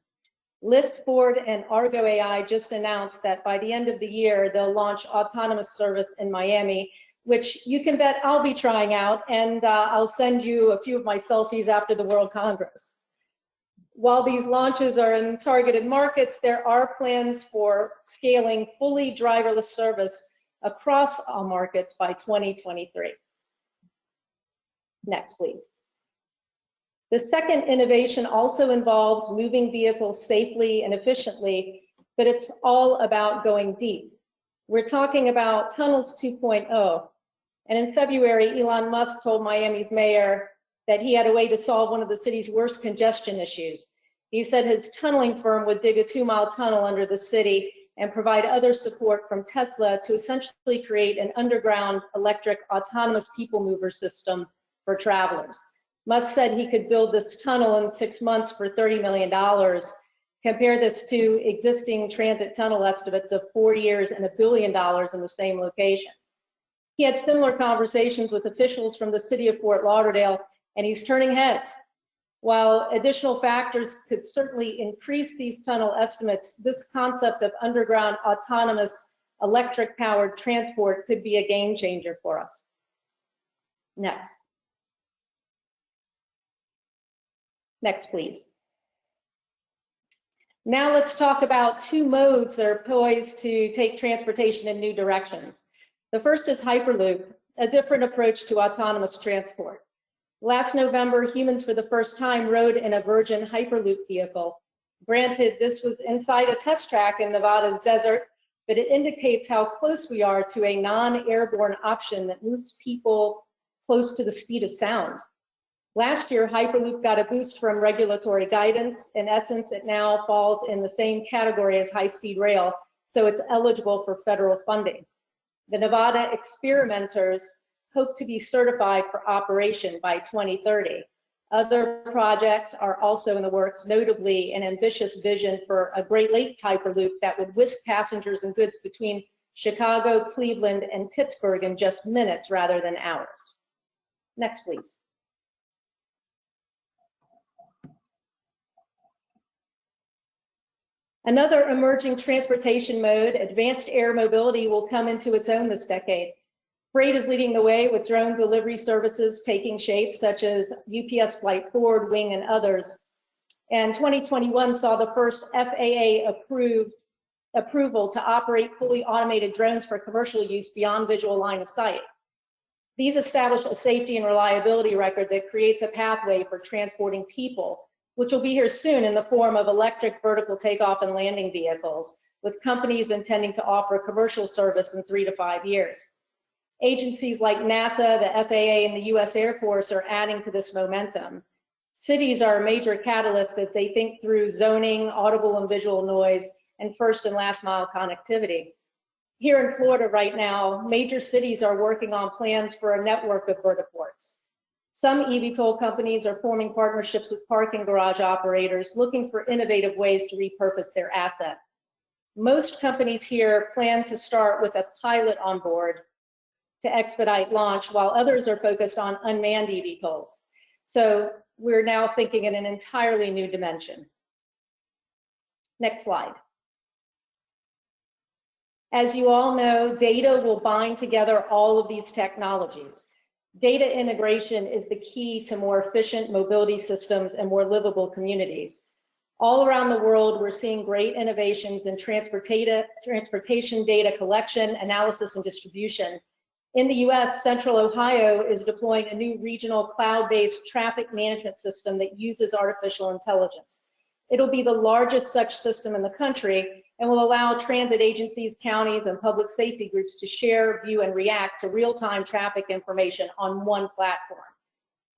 Lyft, Ford, and Argo AI just announced that by the end of the year, they'll launch autonomous service in Miami, which you can bet I'll be trying out, and I'll send you a few of my selfies after the World Congress. While these launches are in targeted markets, there are plans for scaling fully driverless service across all markets by 2023. Next, please. The second innovation also involves moving vehicles safely and efficiently, but it's all about going deep. We're talking about Tunnels 2.0. And in February, Elon Musk told Miami's mayor that he had a way to solve one of the city's worst congestion issues. He said his tunneling firm would dig a 2-mile tunnel under the city and provide other support from Tesla to essentially create an underground electric autonomous people mover system for travelers. Musk said he could build this tunnel in 6 months for $30 million. Compare this to existing transit tunnel estimates of 4 years and $1 billion in the same location. He had similar conversations with officials from the city of Fort Lauderdale, and he's turning heads. While additional factors could certainly increase these tunnel estimates, this concept of underground autonomous electric-powered transport could be a game changer for us. Next. Next, please. Now let's talk about two modes that are poised to take transportation in new directions. The first is Hyperloop, a different approach to autonomous transport. Last November, humans for the first time rode in a Virgin Hyperloop vehicle. Granted, this was inside a test track in Nevada's desert, but it indicates how close we are to a non-airborne option that moves people close to the speed of sound. Last year, Hyperloop got a boost from regulatory guidance. In essence, it now falls in the same category as high-speed rail, so it's eligible for federal funding. The Nevada experimenters hope to be certified for operation by 2030. Other projects are also in the works, notably an ambitious vision for a Great Lakes Hyperloop that would whisk passengers and goods between Chicago, Cleveland, and Pittsburgh in just minutes rather than hours. Next, please. Another emerging transportation mode, advanced air mobility, will come into its own this decade. Freight is leading the way with drone delivery services taking shape, such as UPS Flight Forward, Wing, and others. And 2021 saw the first FAA approval to operate fully automated drones for commercial use beyond visual line of sight. These establish a safety and reliability record that creates a pathway for transporting people, which will be here soon in the form of electric vertical takeoff and landing vehicles, with companies intending to offer commercial service in 3 to 5 years. Agencies like NASA, the FAA, and the US Air Force are adding to this momentum. Cities are a major catalyst as they think through zoning, audible and visual noise, and first and last mile connectivity. Here in Florida right now, major cities are working on plans for a network of vertiports. Some eVTOL companies are forming partnerships with parking garage operators looking for innovative ways to repurpose their asset. Most companies here plan to start with a pilot on board to expedite launch, while others are focused on unmanned eVTOLs. So we're now thinking in an entirely new dimension. Next slide. As you all know, data will bind together all of these technologies. Data integration is the key to more efficient mobility systems and more livable communities. All around the world, we're seeing great innovations in transportation data collection, analysis, and distribution. In the US, Central Ohio is deploying a new regional cloud-based traffic management system that uses artificial intelligence. It'll be the largest such system in the country and will allow transit agencies, counties, and public safety groups to share, view, and react to real-time traffic information on one platform.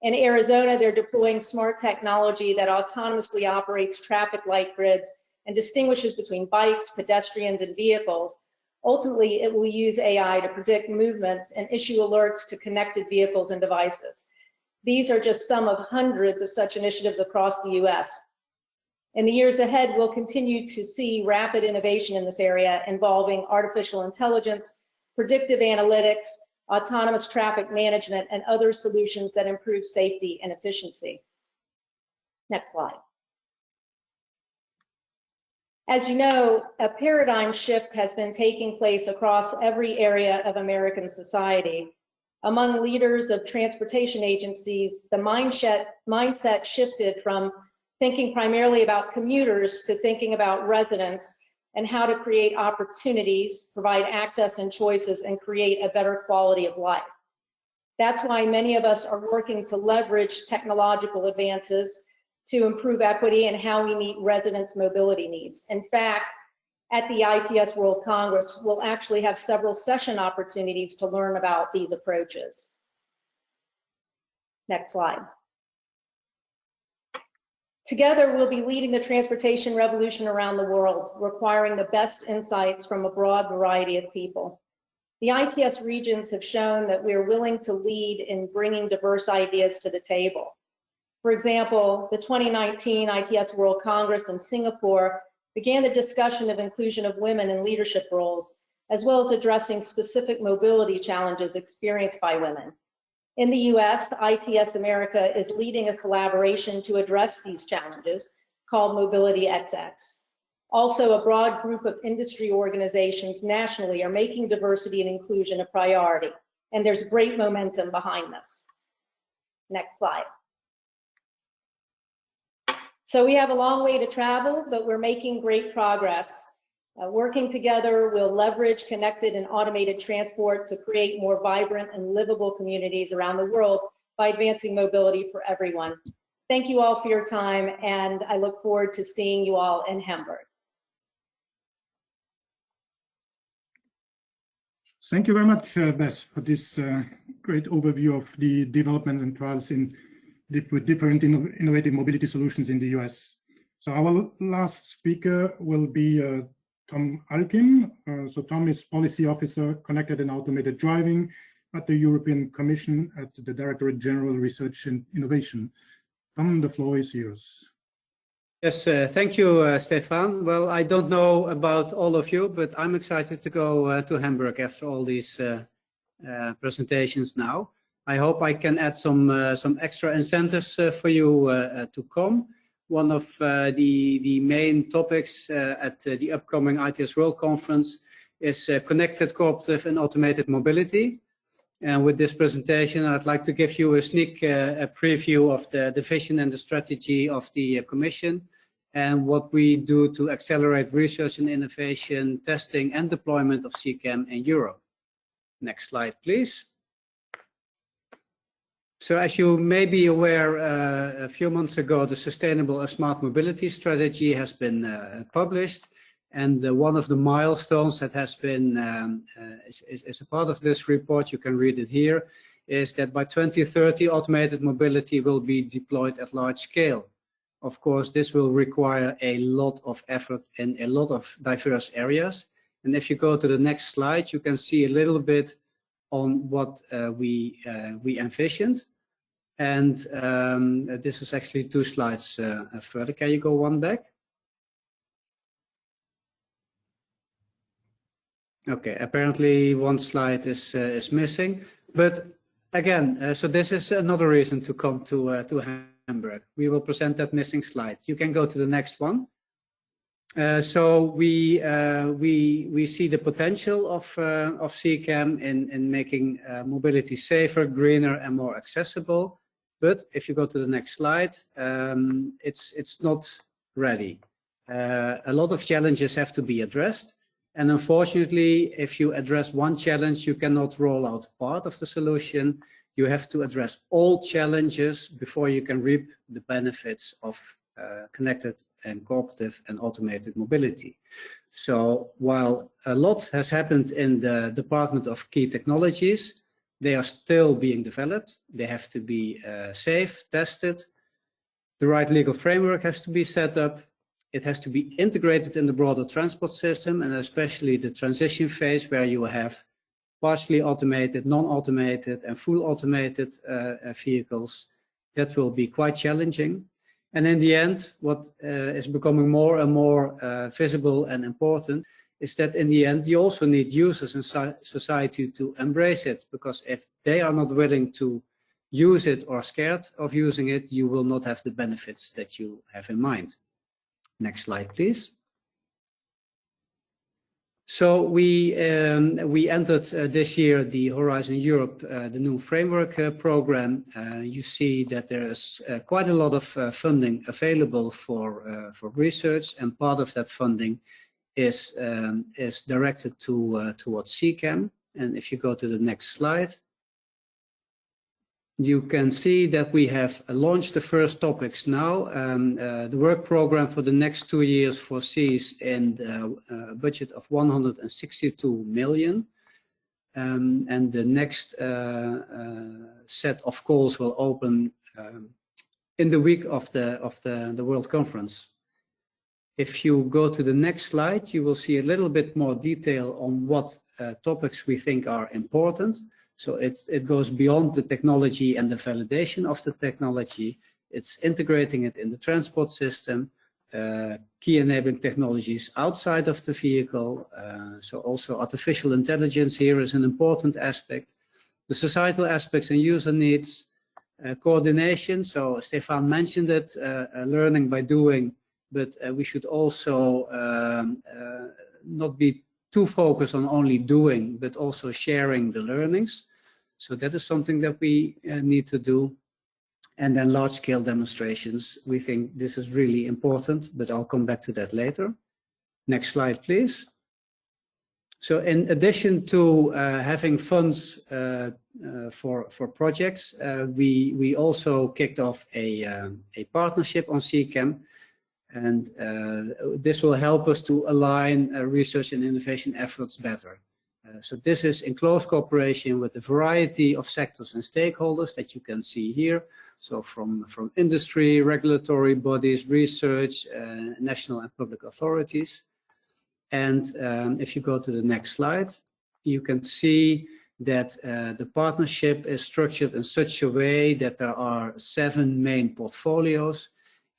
In Arizona, they're deploying smart technology that autonomously operates traffic light grids and distinguishes between bikes, pedestrians, and vehicles. Ultimately, it will use AI to predict movements and issue alerts to connected vehicles and devices. These are just some of hundreds of such initiatives across the US. In the years ahead, we'll continue to see rapid innovation in this area involving artificial intelligence, predictive analytics, autonomous traffic management, and other solutions that improve safety and efficiency. Next slide. As you know, a paradigm shift has been taking place across every area of American society. Among leaders of transportation agencies, the mindset shifted from thinking primarily about commuters to thinking about residents and how to create opportunities, provide access and choices, and create a better quality of life. That's why many of us are working to leverage technological advances to improve equity and how we meet residents' mobility needs. In fact, at the ITS World Congress, we'll actually have several session opportunities to learn about these approaches. Next slide. Together, we'll be leading the transportation revolution around the world, requiring the best insights from a broad variety of people. The ITS regions have shown that we're willing to lead in bringing diverse ideas to the table. For example, the 2019 ITS World Congress in Singapore began the discussion of inclusion of women in leadership roles, as well as addressing specific mobility challenges experienced by women. In the US, ITS America is leading a collaboration to address these challenges called Mobility XX. Also, a broad group of industry organizations nationally are making diversity and inclusion a priority, and there's great momentum behind this. Next slide. So we have a long way to travel, but we're making great progress. Working together, we'll leverage connected and automated transport to create more vibrant and livable communities around the world by advancing mobility for everyone. Thank you all for your time, and I look forward to seeing you all in Hamburg. Thank you very much, Beth, for this great overview of the developments and trials in different innovative mobility solutions in the US. So our last speaker will be Tom Alkin. So Tom is Policy Officer, Connected and Automated Driving at the European Commission at the Directorate General Research and Innovation. Tom, the floor is yours. Yes, thank you, Stefan. Well, I don't know about all of you, but I'm excited to go to Hamburg after all these presentations now. I hope I can add some extra incentives for you to come. One of the main topics at the upcoming ITS World Conference is connected, cooperative, and automated mobility. And with this presentation, I'd like to give you a sneak preview of the vision and the strategy of the Commission and what we do to accelerate research and innovation, testing and deployment of Ccam in Europe. Next slide, please. So as you may be aware, a few months ago, the Sustainable and Smart Mobility Strategy has been published. And one of the milestones that has been, is a part of this report, you can read it here, is that by 2030, automated mobility will be deployed at large scale. Of course, this will require a lot of effort in a lot of diverse areas. And if you go to the next slide, you can see a little bit on what we envisioned. And this is actually 2 slides further. Can you go one back? Okay, apparently 1 slide is missing. But again, so this is another reason to come to Hamburg. We will present that missing slide. You can go to the next one. So we see the potential of Ccam in making mobility safer, greener, and more accessible. But if you go to the next slide, it's not ready. A lot of challenges have to be addressed. And unfortunately, if you address one challenge, you cannot roll out part of the solution. You have to address all challenges before you can reap the benefits of connected and cooperative and automated mobility. So while a lot has happened in the Department of Key Technologies, they are still being developed. They have to be safe, tested. The right legal framework has to be set up. It has to be integrated in the broader transport system, and especially the transition phase where you have partially automated, non-automated, and full automated vehicles. That will be quite challenging. And in the end, what is becoming more and more visible and important is that in the end, you also need users in society to embrace it, because if they are not willing to use it or scared of using it, you will not have the benefits that you have in mind. Next slide, please. So we entered this year the Horizon Europe, the new framework program. You see that there is quite a lot of funding available for research, and part of that funding is directed towards Ccam. And if you go to the next slide, you can see that we have launched the first topics now. The work program for the next 2 years foresees in a budget of 162 million. And the next set of calls will open in the week of the World Conference. If you go to the next slide, you will see a little bit more detail on what topics we think are important. So it goes beyond the technology and the validation of the technology. It's integrating it in the transport system, key enabling technologies outside of the vehicle. So also artificial intelligence here is an important aspect. The societal aspects and user needs, coordination. So Stefan mentioned it, learning by doing, but we should also not be too focused on only doing, but also sharing the learnings. So that is something that we need to do. And then large-scale demonstrations. We think this is really important, but I'll come back to that later. Next slide, please. So in addition to having funds for projects, we also kicked off a partnership on Ccam. And this will help us to align research and innovation efforts better. So this is in close cooperation with a variety of sectors and stakeholders that you can see here. So from industry, regulatory bodies, research, national and public authorities. And if you go to the next slide, you can see that the partnership is structured in such a way that there are 7 main portfolios,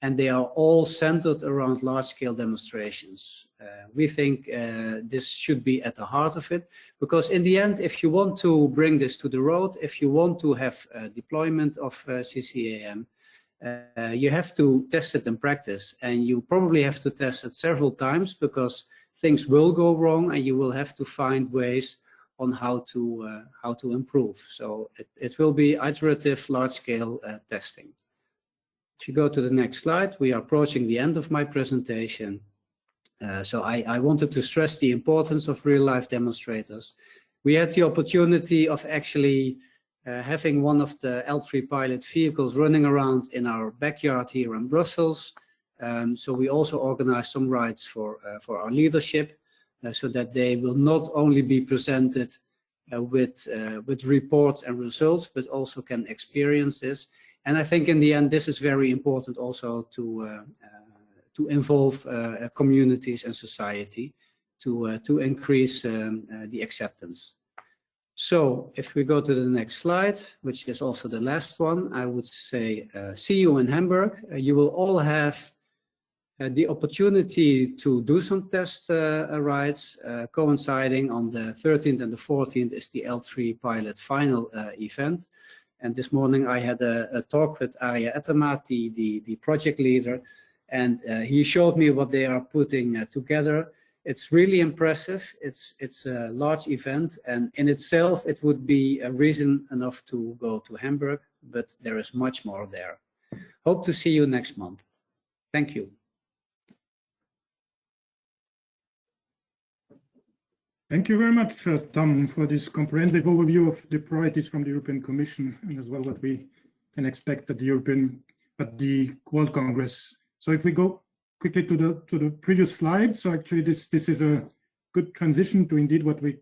and they are all centered around large-scale demonstrations. We think this should be at the heart of it, because in the end, if you want to bring this to the road, if you want to have deployment of CCAM, you have to test it in practice, and you probably have to test it several times because things will go wrong, and you will have to find ways on how to improve. So it will be iterative, large-scale testing. If you go to the next slide, we are approaching the end of my presentation. So I wanted to stress the importance of real-life demonstrators. We had the opportunity of actually having one of the L3 pilot vehicles running around in our backyard here in Brussels. So we also organized some rides for our leadership, so that they will not only be presented with reports and results, but also can experience this. And I think in the end, this is very important also to involve communities and society to increase the acceptance. So if we go to the next slide, which is also the last one, I would say see you in Hamburg. You will all have the opportunity to do some test rides. Coinciding on the 13th and the 14th is the L3 pilot final event. And this morning I had a talk with Arya Etemati, the project leader, and he showed me what they are putting together. It's really impressive. It's a large event, and in itself it would be a reason enough to go to Hamburg, but there is much more there. Hope to see you next month. Thank you. Thank you very much, Tom, for this comprehensive overview of the priorities from the European Commission, and as well what we can expect at the World Congress. So if we go quickly to the previous slide, so actually this is a good transition to indeed what we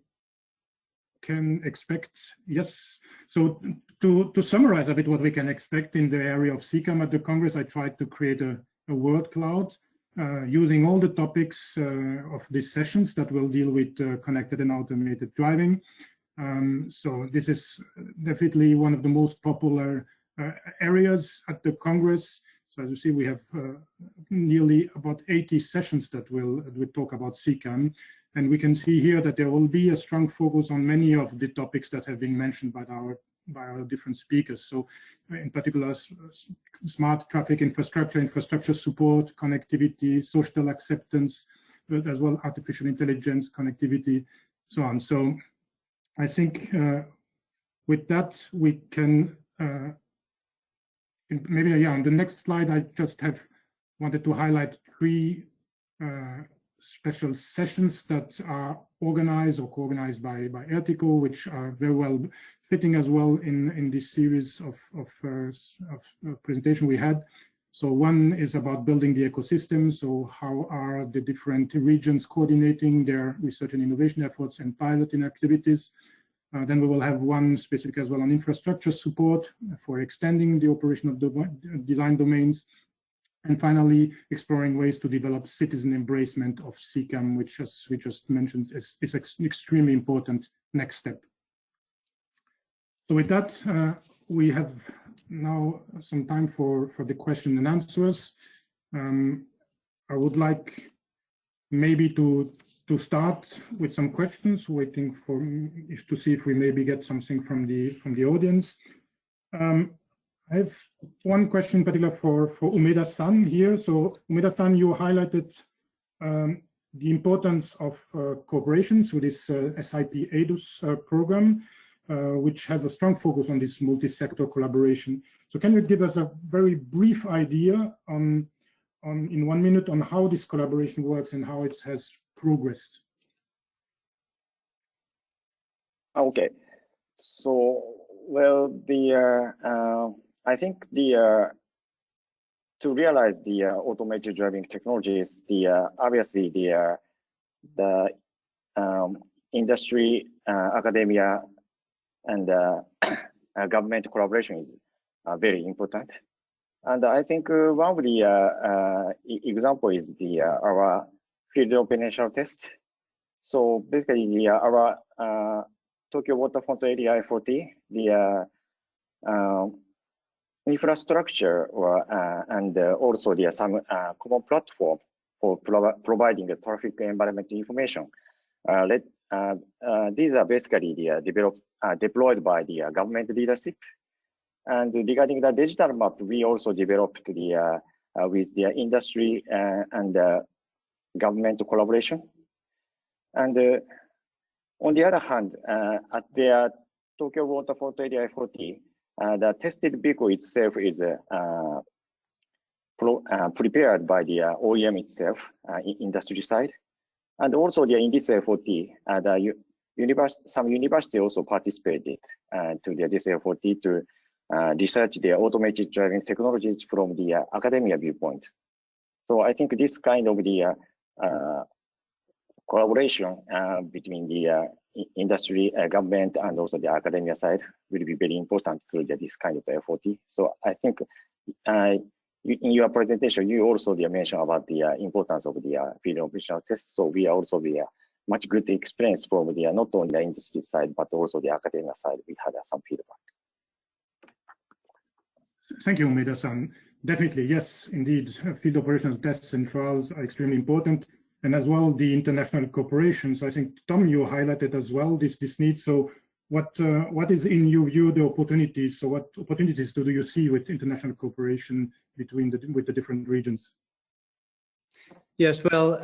can expect. Yes, so to summarize a bit what we can expect in the area of Ccam at the Congress, I tried to create a word cloud using all the topics of these sessions that will deal with connected and automated driving. So this is definitely one of the most popular areas at the Congress. So as you see, we have nearly about 80 sessions that will talk about Ccam. And we can see here that there will be a strong focus on many of the topics that have been mentioned by our different speakers. So in particular, smart traffic infrastructure support, connectivity, social acceptance, but as well artificial intelligence, connectivity, so on. So I think with that, we can maybe, yeah, on the next slide, I just have wanted to highlight 3 special sessions that are organized or co-organized by Ertico, which are very well fitting as well in this series of presentation we had. So one is about building the ecosystem. So how are the different regions coordinating their research and innovation efforts and piloting activities? Then we will have one specific as well on infrastructure support for extending the operation of the design domains. And finally, exploring ways to develop citizen embracement of Ccam, which, as we just mentioned, is an extremely important next step. So with that, we have now some time for the question and answers. I would like maybe to start with some questions, waiting to see if we maybe get something from the audience. I have one question in particular for Umeda-san here. So Umeda-san, you highlighted the importance of cooperation through this SIP ADUS program, which has a strong focus on this multi-sector collaboration. So can you give us a very brief idea in 1 minute on how this collaboration works and how it has progressed? Okay. So, well, I think to realize the automated driving technologies, obviously the industry, academia, and government collaboration is very important. And I think one of the example is our field operational test. So basically, our Tokyo Waterfront Area FOT, infrastructure and also some common platform for providing the traffic environment information. These are basically deployed by the government leadership. And regarding the digital map, we also developed with the industry and government collaboration. And On the other hand, at the Tokyo Waterfront Area 40, the tested vehicle itself is prepared by the OEM itself, industry side. And also in this 40, some university also participated to this 40 to research the automated driving technologies from the academia viewpoint. So I think this kind of the collaboration between the industry, government, and also the academia side will be very important through this kind of 40. So I think in your presentation, you also mentioned about the importance of the field operational tests. So we are also much good experience from the not only the industry side, but also the academia side. We had some feedback. Thank you, Umeda-san. Definitely, yes, indeed. Field operational tests and trials are extremely important, and as well the international cooperation. So I think, Tom, you highlighted as well this need. So what is in your view the opportunities? So what opportunities do you see with international cooperation between with the different regions? Yes, well,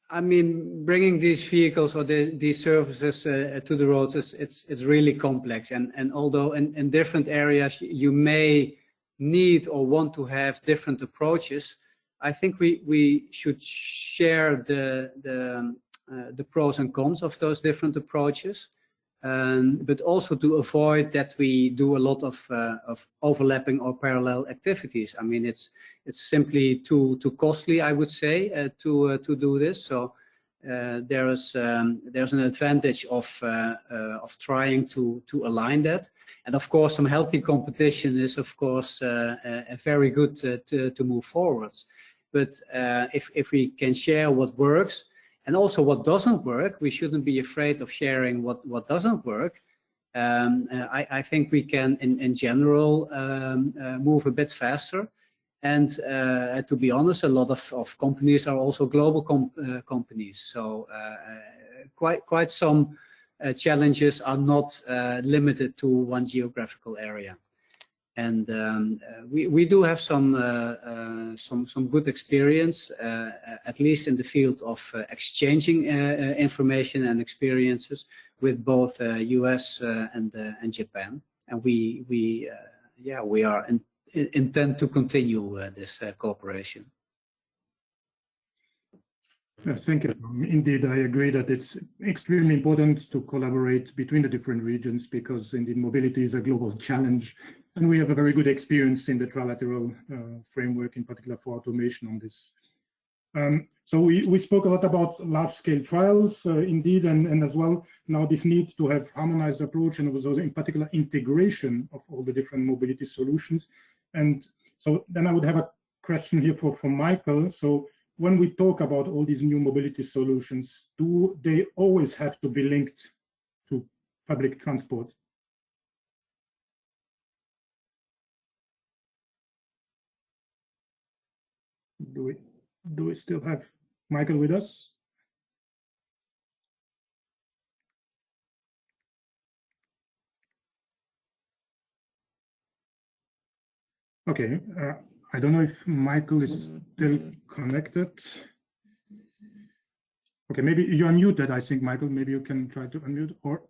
I mean, bringing these vehicles or these services to the roads it's really complex, and although in different areas you may need or want to have different approaches, I think we should share the pros and cons of those different approaches, but also to avoid that we do a lot of overlapping or parallel activities. I mean, it's simply too costly, I would say, to do this. So there's an advantage of trying to align that, and of course some healthy competition is of course very good to move forwards. But if we can share what works and also what doesn't work, we shouldn't be afraid of sharing what doesn't work. I think we can, in general, move a bit faster. And to be honest, a lot of companies are also global companies. So quite some challenges are not limited to one geographical area. And we do have some good experience, at least in the field of exchanging information and experiences with both US and Japan. And we are intend to continue this cooperation. Thank you. Indeed, I agree that it's extremely important to collaborate between the different regions, because indeed mobility is a global challenge. And we have a very good experience in the trilateral framework, in particular for automation on this. So we spoke a lot about large-scale trials, indeed, and as well now this need to have harmonized approach, and also in particular integration of all the different mobility solutions. And so then I would have a question here for Michael. So when we talk about all these new mobility solutions, do they always have to be linked to public transport? Do we still have Michael with us? Okay, I don't know if Michael is still connected. Okay, maybe you're muted, I think, Michael. Maybe you can try to unmute, or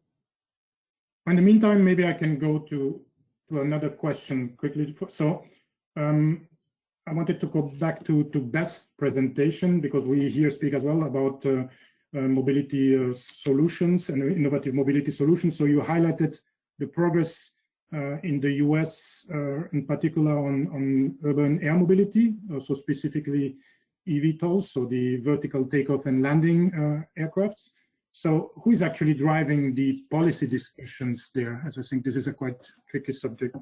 in the meantime, maybe I can go to another question quickly. So I wanted to go back to Beth's presentation, because we here speak as well about mobility solutions and innovative mobility solutions. So you highlighted the progress in the US, in particular on urban air mobility, so specifically eVTOLs, so the vertical takeoff and landing aircrafts. So who is actually driving the policy discussions there? As I think this is a quite tricky subject.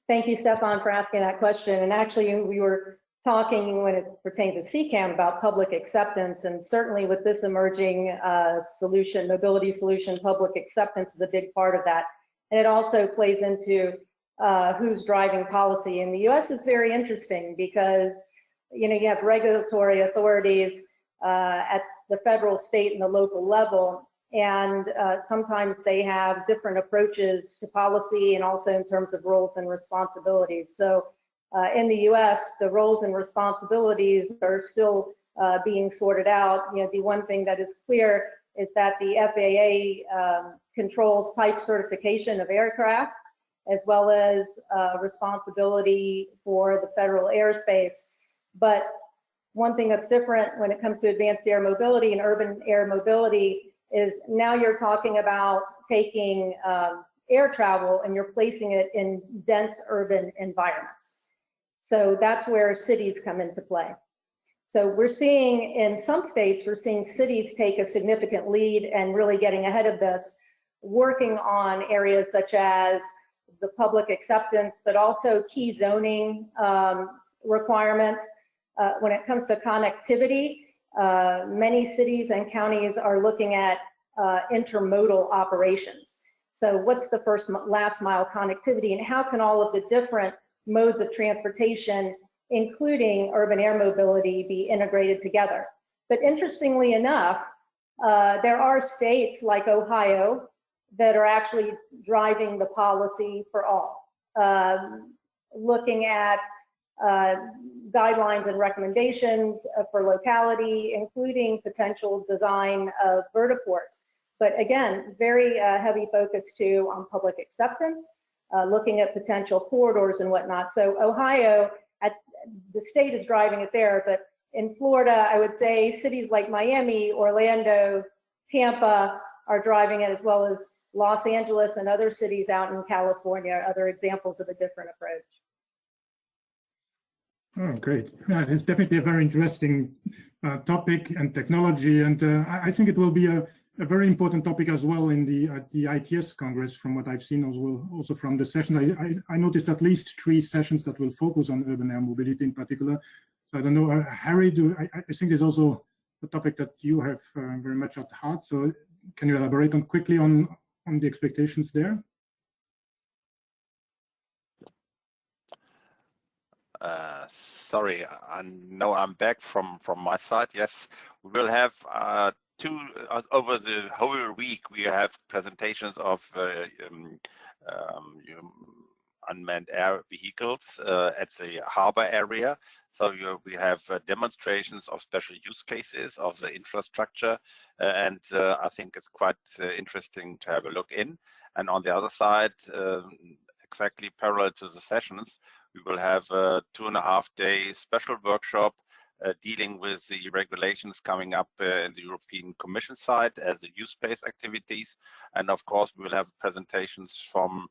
Thank you, Stefan, for asking that question. And actually, we were talking when it pertains to Ccam about public acceptance, and certainly with this emerging solution, mobility solution, public acceptance is a big part of that. And it also plays into who's driving policy. In the US is very interesting because, you know, you have regulatory authorities at the federal, state, and the local level. And sometimes they have different approaches to policy and also in terms of roles and responsibilities. So in the US, the roles and responsibilities are still being sorted out. You know, the one thing that is clear is that the FAA controls type certification of aircraft, as well as responsibility for the federal airspace. But one thing that's different when it comes to advanced air mobility and urban air mobility is now you're talking about taking air travel and you're placing it in dense urban environments. So that's where cities come into play. So we're seeing in some states, we're seeing cities take a significant lead and really getting ahead of this, working on areas such as the public acceptance, but also key zoning requirements. When it comes to connectivity, many cities and counties are looking at intermodal operations. So what's the first last mile connectivity, and how can all of the different modes of transportation, including urban air mobility, be integrated together? But interestingly enough, there are states like Ohio that are actually driving the policy for all, looking at guidelines and recommendations for locality, including potential design of vertiports. But again, very heavy focus too on public acceptance, looking at potential corridors and whatnot. So Ohio, the state is driving it there, but in Florida, I would say cities like Miami, Orlando, Tampa are driving it, as well as Los Angeles and other cities out in California, other examples of a different approach. Oh, great. Yeah, it's definitely a very interesting topic and technology, and I think it will be a very important topic as well in the ITS Congress, from what I've seen as well, also from the session. I noticed at least 3 sessions that will focus on urban air mobility in particular. So I don't know, Harry, I think there's also a topic that you have very much at heart. So can you elaborate quickly on the expectations there? Sorry, I know I'm back from my side. Yes, we will have over the whole week. We have presentations of unmanned air vehicles at the harbor area. So we have demonstrations of special use cases of the infrastructure, and I think it's quite interesting to have a look in. And on the other side, exactly parallel to the sessions, we will have a 2.5-day special workshop dealing with the regulations coming up in the European Commission side as the use space activities. And of course, we will have presentations from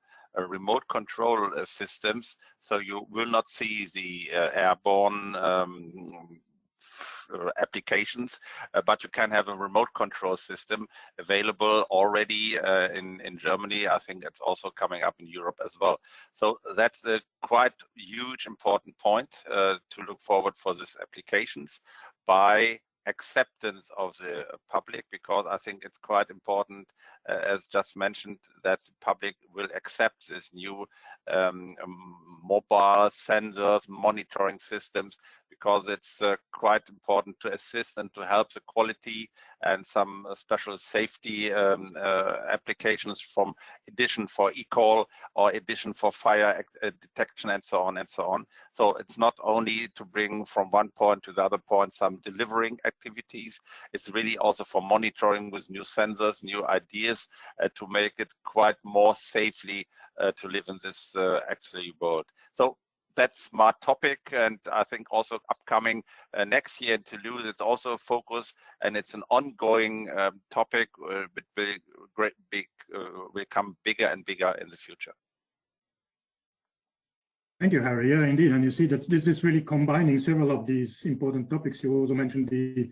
remote control systems. So you will not see the airborne applications, but you can have a remote control system available already in Germany. I think it's also coming up in Europe as well. So that's a quite huge important point to look forward for these applications by acceptance of the public, because I think it's quite important, as just mentioned, that the public will accept this new mobile sensors, monitoring systems, because it's quite important to assist and to help the quality and some special safety applications from addition for eCall or addition for fire detection and so on and so on. So it's not only to bring from one point to the other point some delivering activities, it's really also for monitoring with new sensors, new ideas to make it quite more safely to live in this actually world. So that's my topic, and I think also upcoming next year in Toulouse, it's also a focus, and it's an ongoing topic, but will become bigger and bigger in the future. Thank you, Harry. Yeah, indeed, and you see that this is really combining several of these important topics. You also mentioned the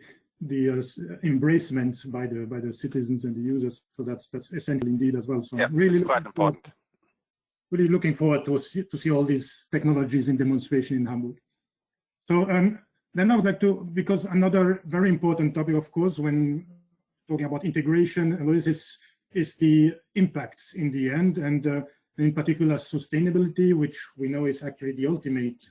embracement by the citizens and the users. So that's essential indeed as well. So yeah, really it's quite important. Really looking forward to see all these technologies in demonstration in Hamburg. So then I would like to, because another very important topic, of course, when talking about integration, and this is the impacts in the end, and in particular sustainability, which we know is actually the ultimate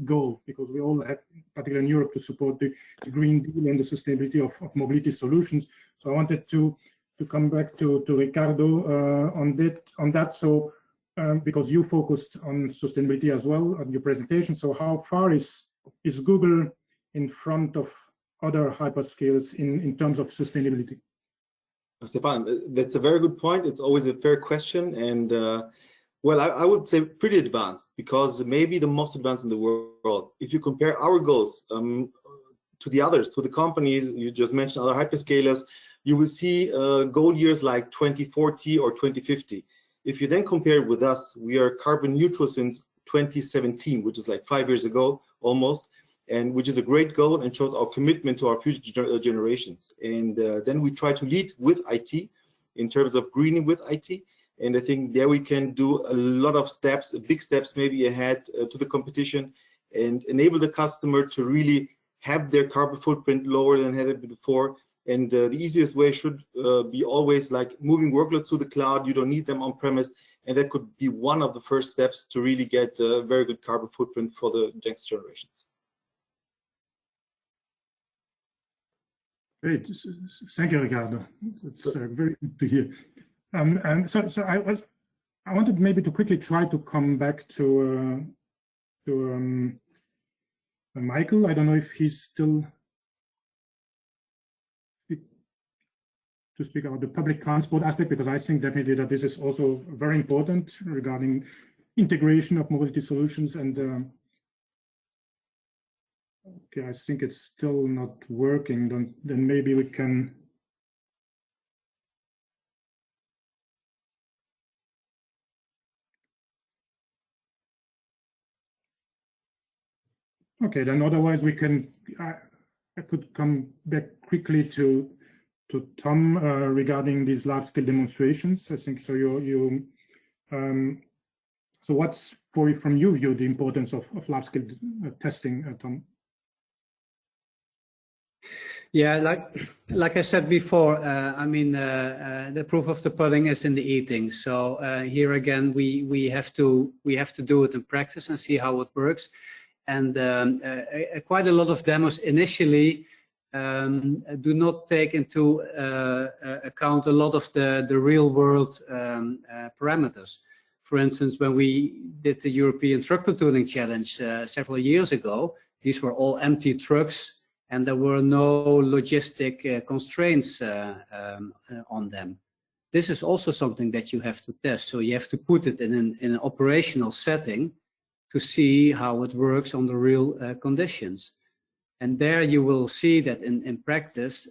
goal, because we all have, particularly in Europe, to support the Green Deal and the sustainability of mobility solutions. So I wanted to come back to Ricardo on that. So because you focused on sustainability as well on your presentation. So how far is Google in front of other hyperscalers in terms of sustainability? Stefan, that's a very good point. It's always a fair question, and well, I would say pretty advanced, because maybe the most advanced in the world. If you compare our goals to the others, to the companies you just mentioned, other hyperscalers, you will see goal years like 2040 or 2050. If you then compare it with us, we are carbon neutral since 2017, which is like 5 years ago almost, and which is a great goal and shows our commitment to our future generations. And then we try to lead with IT in terms of greening with IT. And I think there we can do a lot of steps, big steps maybe ahead to the competition, and enable the customer to really have their carbon footprint lower than had it before. And the easiest way should be always like moving workloads to the cloud. You don't need them on premise. And that could be one of the first steps to really get a very good carbon footprint for the next generations. Great. Thank you, Ricardo. It's very good to hear. And so I wanted maybe to quickly try to come back to Michael. I don't know if he's still to speak about the public transport aspect, because I think definitely that this is also very important regarding integration of mobility solutions. And okay, I think it's still not working. Then maybe we can. Okay, then otherwise we can. I could come back quickly to Tom regarding these large-scale demonstrations. I think so. So what's from you the importance of large-scale testing, Tom? Yeah, like I said before, I mean, the proof of the pudding is in the eating. So here again, we have to do it in practice and see how it works. And quite a lot of demos initially do not take into account a lot of the real world parameters. For instance, when we did the European Truck Platooning Challenge several years ago, these were all empty trucks and there were no logistic constraints on them. This is also something that you have to test. So you have to put it in an operational setting to see how it works on the real conditions. And there you will see that in practice,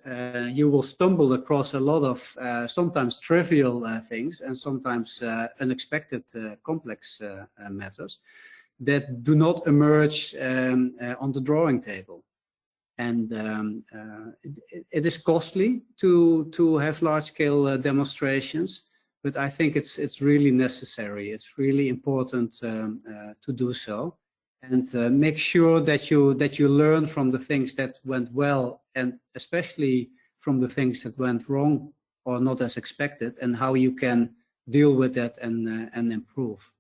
you will stumble across a lot of sometimes trivial things and sometimes unexpected complex matters that do not emerge on the drawing table. And it is costly to have large-scale demonstrations, but I think it's really necessary. It's really important to do so, and make sure that you learn from the things that went well, and especially from the things that went wrong or not as expected, and how you can deal with that and improve.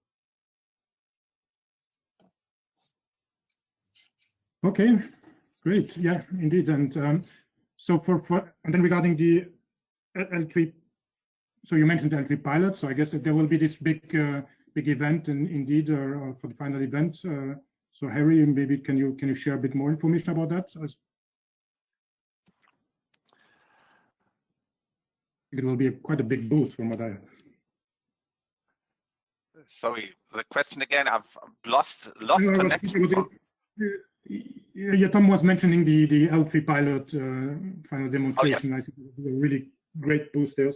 Okay, great. Yeah, indeed. And so and then regarding the L3. So you mentioned the L3 pilot, so I guess that there will be this big event, indeed, for the final event. So Harry, maybe can you share a bit more information about that? It will be quite a big booth from what I. Sorry, the question again. I've lost connection. Yeah, Tom was mentioning the L3 pilot final demonstration. Oh, yes. I think it was a really great booth there.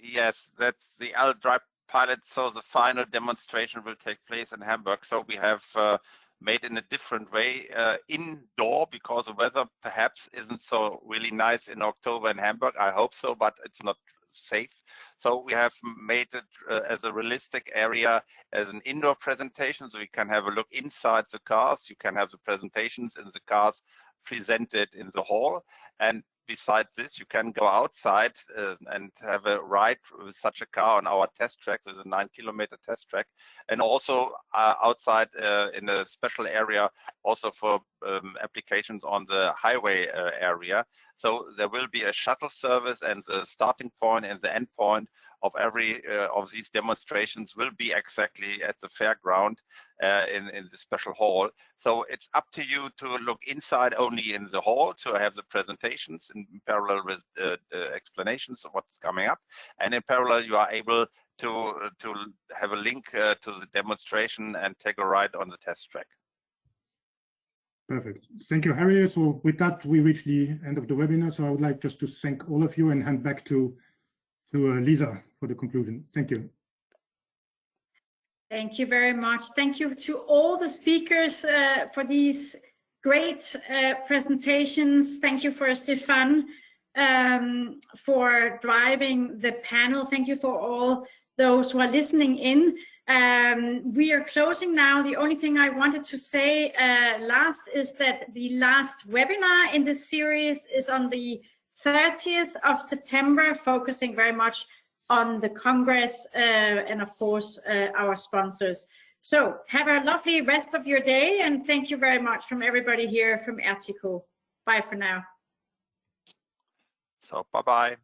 Yes, that's the L3 pilot. So the final demonstration will take place in Hamburg. So we have made in a different way indoor, because the weather perhaps isn't so really nice in October in Hamburg. I hope so, but it's not safe. So we have made it as a realistic area, as an indoor presentation, so you can have a look inside the cars. You can have the presentations in the cars presented in the hall. And besides this, you can go outside and have a ride with such a car on our test track. There's a 9-kilometer test track, and also outside in a special area, also for applications on the highway area. So there will be a shuttle service, and the starting point and the end point of every of these demonstrations will be exactly at the fairground in the special hall. So it's up to you to look inside only in the hall to have the presentations. in parallel with explanations of what's coming up. And in parallel, you are able to have a link to the demonstration and take a ride on the test track. Perfect. Thank you, Harry. So with that, we reach the end of the webinar. So I would like just to thank all of you and hand back to Lisa for the conclusion. Thank you. Thank you very much. Thank you to all the speakers for these great presentations. Thank you for Stefan for driving the panel. Thank you for all those who are listening in. We are closing now. The only thing I wanted to say last is that the last webinar in this series is on the 30th of September, focusing very much on the Congress and of course our sponsors. So have a lovely rest of your day, and thank you very much from everybody here from Ertico. Bye for now. So bye-bye.